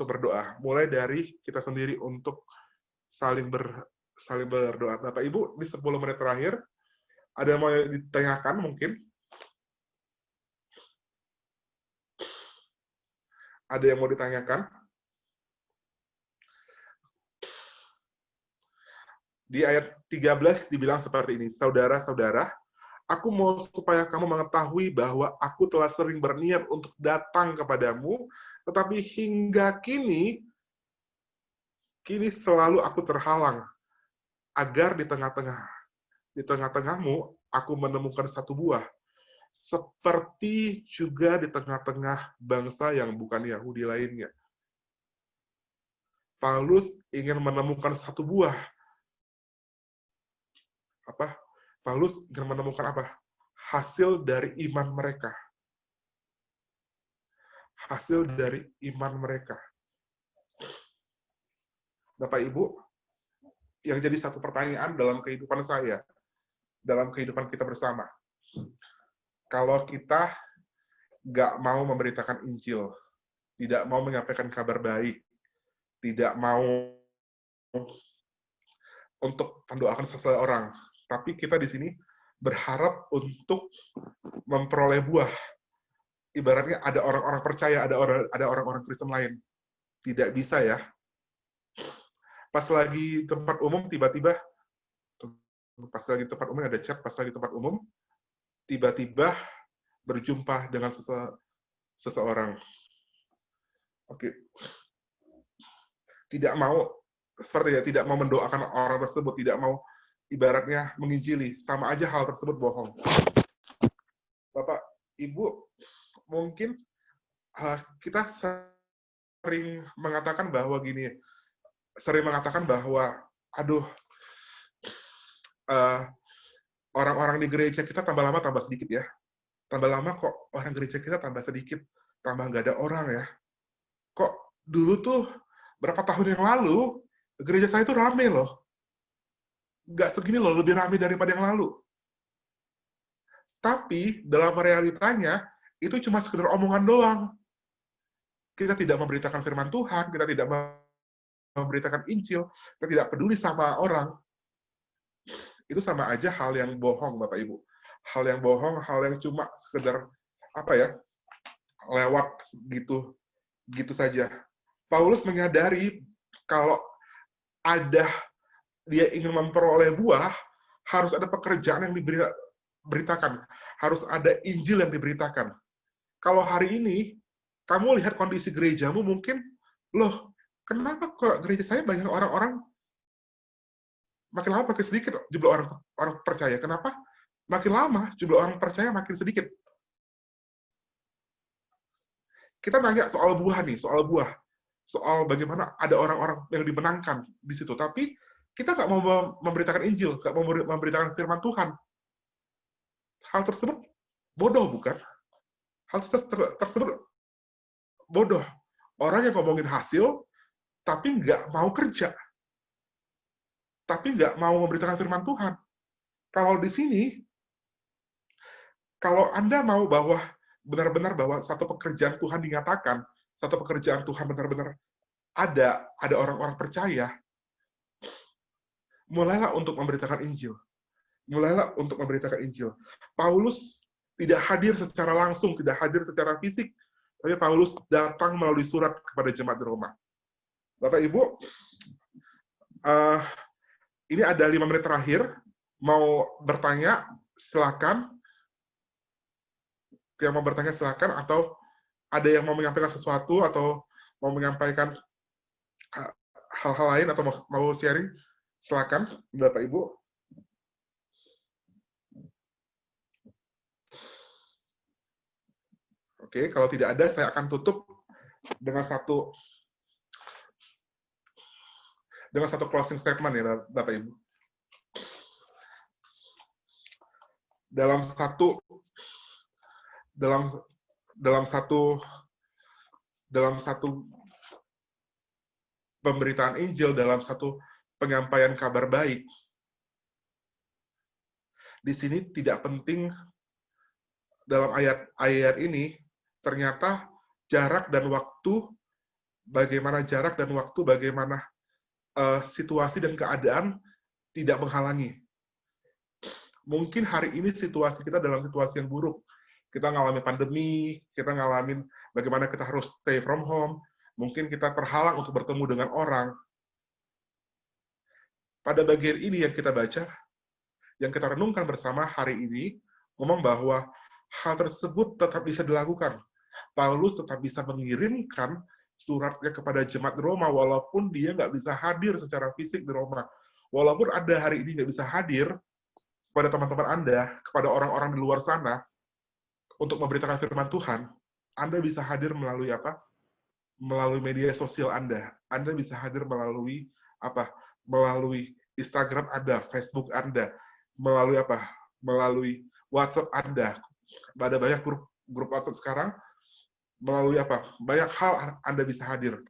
berdoa. Mulai dari kita sendiri untuk saling berdoa. Bapak Ibu, di 10 menit terakhir ada yang mau ditanyakan mungkin? Ada yang mau ditanyakan? Di ayat 13 dibilang seperti ini, saudara-saudara, aku mau supaya kamu mengetahui bahwa aku telah sering berniat untuk datang kepadamu, tetapi hingga kini selalu aku terhalang, agar di tengah-tengahmu aku menemukan satu buah, seperti juga di tengah-tengah bangsa yang bukan Yahudi lainnya. Paulus ingin menemukan satu buah Paulus ingin menemukan apa? Hasil dari iman mereka. Hasil dari iman mereka. Bapak Ibu, yang jadi satu pertanyaan dalam kehidupan saya, dalam kehidupan kita bersama. Kalau kita nggak mau memberitakan Injil, tidak mau menyampaikan kabar baik, tidak mau untuk mendoakan seseorang, tapi kita di sini berharap untuk memperoleh buah. Ibaratnya ada orang-orang percaya, ada orang-orang Kristen lain. Tidak bisa ya. Pas lagi tempat umum, tiba-tiba, pas lagi tempat umum ada chat, pas lagi tempat umum, tiba-tiba berjumpa dengan seseorang. Oke. Tidak mau, seperti ya, tidak mau mendoakan orang tersebut, tidak mau ibaratnya menginjili, sama aja hal tersebut bohong. Bapak, Ibu, mungkin kita sering mengatakan bahwa gini, aduh, orang-orang di gereja kita tambah lama tambah sedikit ya. Tambah lama kok orang gereja kita tambah sedikit, tambah nggak ada orang ya. Kok dulu tuh berapa tahun yang lalu gereja saya itu rame loh. Nggak segini loh, lebih rame daripada yang lalu. Tapi dalam realitanya itu cuma sekedar omongan doang. Kita tidak memberitakan firman Tuhan, kita tidak memberitakan Injil, kita tidak peduli sama orang. Itu sama aja hal yang bohong, Bapak Ibu. Hal yang bohong, hal yang cuma sekedar apa ya, lewat gitu saja. Paulus menyadari kalau dia ingin memperoleh buah, harus ada pekerjaan yang diberitakan, harus ada Injil yang diberitakan. Kalau hari ini kamu lihat kondisi gerejamu, mungkin loh, kenapa kok gereja saya banyak orang-orang makin lama makin sedikit jumlah orang percaya? Kenapa? Makin lama jumlah orang percaya makin sedikit. Kita nanya soal buah nih, soal bagaimana ada orang-orang yang dimenangkan di situ, tapi kita nggak mau memberitakan Injil, nggak mau memberitakan firman Tuhan. Hal tersebut bodoh, bukan? Hal tersebut bodoh. Orang yang ngomongin hasil, tapi nggak mau kerja. Tapi nggak mau memberitakan firman Tuhan. Kalau di sini, kalau Anda mau benar-benar bahwa satu pekerjaan Tuhan dinyatakan, satu pekerjaan Tuhan benar-benar ada orang-orang percaya, mulailah untuk memberitakan Injil. Mulailah untuk memberitakan Injil. Paulus tidak hadir secara langsung, tidak hadir secara fisik, tapi Paulus datang melalui surat kepada jemaat di Roma. Bapak Ibu, ini ada 5 menit terakhir. Mau bertanya, silakan. Yang mau bertanya silakan, atau ada yang mau menyampaikan sesuatu, atau mau menyampaikan hal-hal lain, atau mau sharing, silakan, Bapak Ibu. Oke, kalau tidak ada, saya akan tutup dengan satu closing statement ya, Bapak Ibu. Dalam satu pemberitaan Injil, dalam satu penyampaian kabar baik, di sini tidak penting dalam ayat ini, ternyata jarak dan waktu, bagaimana situasi dan keadaan tidak menghalangi. Mungkin hari ini situasi kita dalam situasi yang buruk. Kita ngalamin pandemi, kita ngalamin bagaimana kita harus stay from home, mungkin kita terhalang untuk bertemu dengan orang. Pada bagian ini yang kita baca, yang kita renungkan bersama hari ini, ngomong bahwa hal tersebut tetap bisa dilakukan. Paulus tetap bisa mengirimkan suratnya kepada jemaat di Roma, walaupun dia nggak bisa hadir secara fisik di Roma. Walaupun Anda hari ini nggak bisa hadir, kepada teman-teman Anda, kepada orang-orang di luar sana, untuk memberitakan firman Tuhan, Anda bisa hadir melalui apa? Melalui media sosial Anda. Anda bisa hadir melalui apa? Melalui Instagram Anda, Facebook Anda. melalui apa? Melalui WhatsApp Anda. Ada banyak grup WhatsApp sekarang, melalui apa? Banyak hal Anda bisa hadir.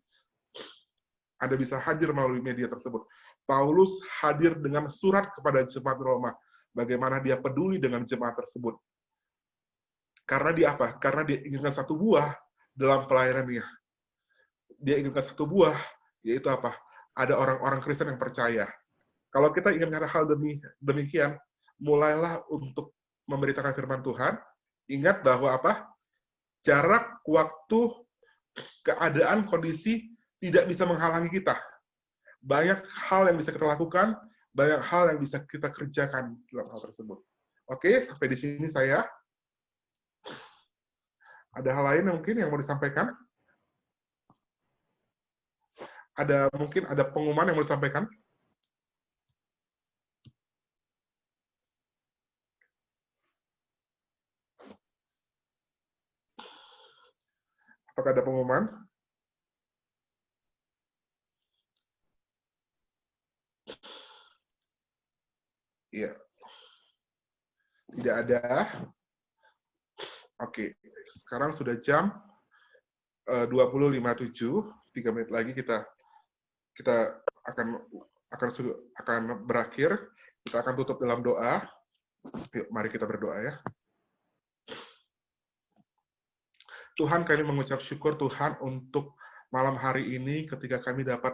Anda bisa hadir melalui media tersebut. Paulus hadir dengan surat kepada jemaat Roma. Bagaimana dia peduli dengan jemaat tersebut. Karena dia apa? Karena dia inginkan satu buah dalam pelayanannya. Dia inginkan satu buah, yaitu apa? Ada orang-orang Kristen yang percaya. Kalau kita ingin hal demikian, mulailah untuk memberitakan firman Tuhan. Ingat bahwa apa? Jarak, waktu, keadaan, kondisi tidak bisa menghalangi kita. Banyak hal yang bisa kita lakukan, banyak hal yang bisa kita kerjakan dalam hal tersebut. Oke, sampai di sini saya. Ada hal lain mungkin yang mau disampaikan? Mungkin ada pengumuman yang mau disampaikan? Apakah ada pengumuman? Iya. Tidak ada. Oke, sekarang sudah jam 20.57, 3 menit lagi kita akan berakhir. Kita akan tutup dalam doa. Yuk, mari kita berdoa ya. Tuhan, kami mengucap syukur Tuhan untuk malam hari ini ketika kami dapat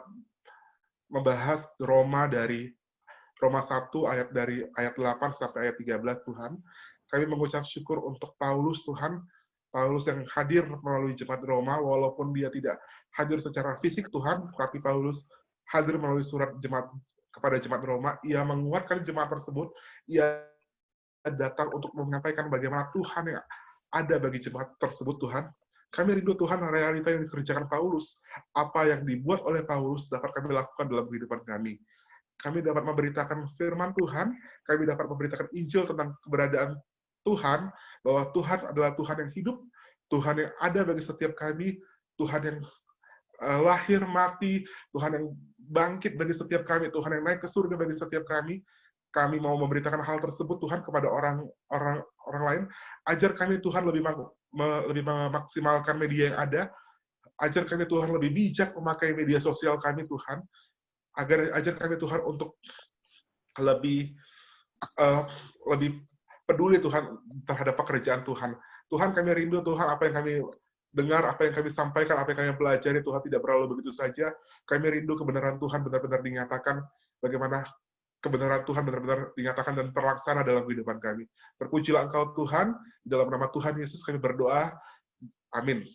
membahas Roma dari Roma 1 dari ayat 8 sampai ayat 13 Tuhan. Kami mengucap syukur untuk Paulus Tuhan, Paulus yang hadir melalui jemaat Roma, walaupun dia tidak hadir secara fisik Tuhan, tapi Paulus hadir melalui surat jemaat kepada jemaat Roma, ia menguatkan jemaat tersebut, ia datang untuk menyampaikan bagaimana Tuhan yang ada bagi jemaat tersebut Tuhan. Kami rindu Tuhan realita yang dikerjakan Paulus, apa yang dibuat oleh Paulus dapat kami lakukan dalam kehidupan kami. Kami dapat memberitakan firman Tuhan, kami dapat memberitakan Injil tentang keberadaan Tuhan, bahwa Tuhan adalah Tuhan yang hidup, Tuhan yang ada bagi setiap kami, Tuhan yang lahir, mati, Tuhan yang bangkit bagi setiap kami, Tuhan yang naik ke surga bagi setiap kami. Kami mau memberitakan hal tersebut Tuhan kepada orang lain. Ajar kami Tuhan lebih memaksimalkan media yang ada. Ajar kami Tuhan lebih bijak memakai media sosial kami Tuhan. Ajar kami Tuhan untuk lebih peduli Tuhan terhadap pekerjaan Tuhan. Tuhan, kami rindu Tuhan apa yang kami dengar, apa yang kami sampaikan, apa yang kami pelajari Tuhan tidak berlalu begitu saja. Kami rindu kebenaran Tuhan benar-benar dinyatakan, bagaimana kebenaran Tuhan benar-benar dinyatakan dan terlaksana dalam kehidupan kami. Terpujilah Engkau Tuhan, dalam nama Tuhan Yesus kami berdoa. Amin.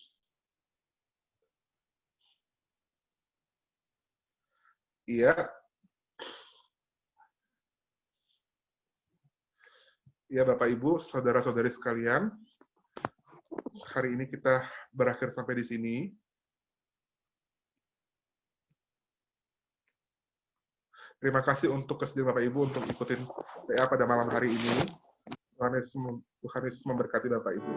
Iya. Ya, Bapak Ibu, saudara-saudari sekalian, hari ini kita berakhir sampai di sini. Terima kasih untuk kesediaan Bapak Ibu untuk ikutin PA pada malam hari ini. Tuhan Yesus memberkati Bapak Ibu.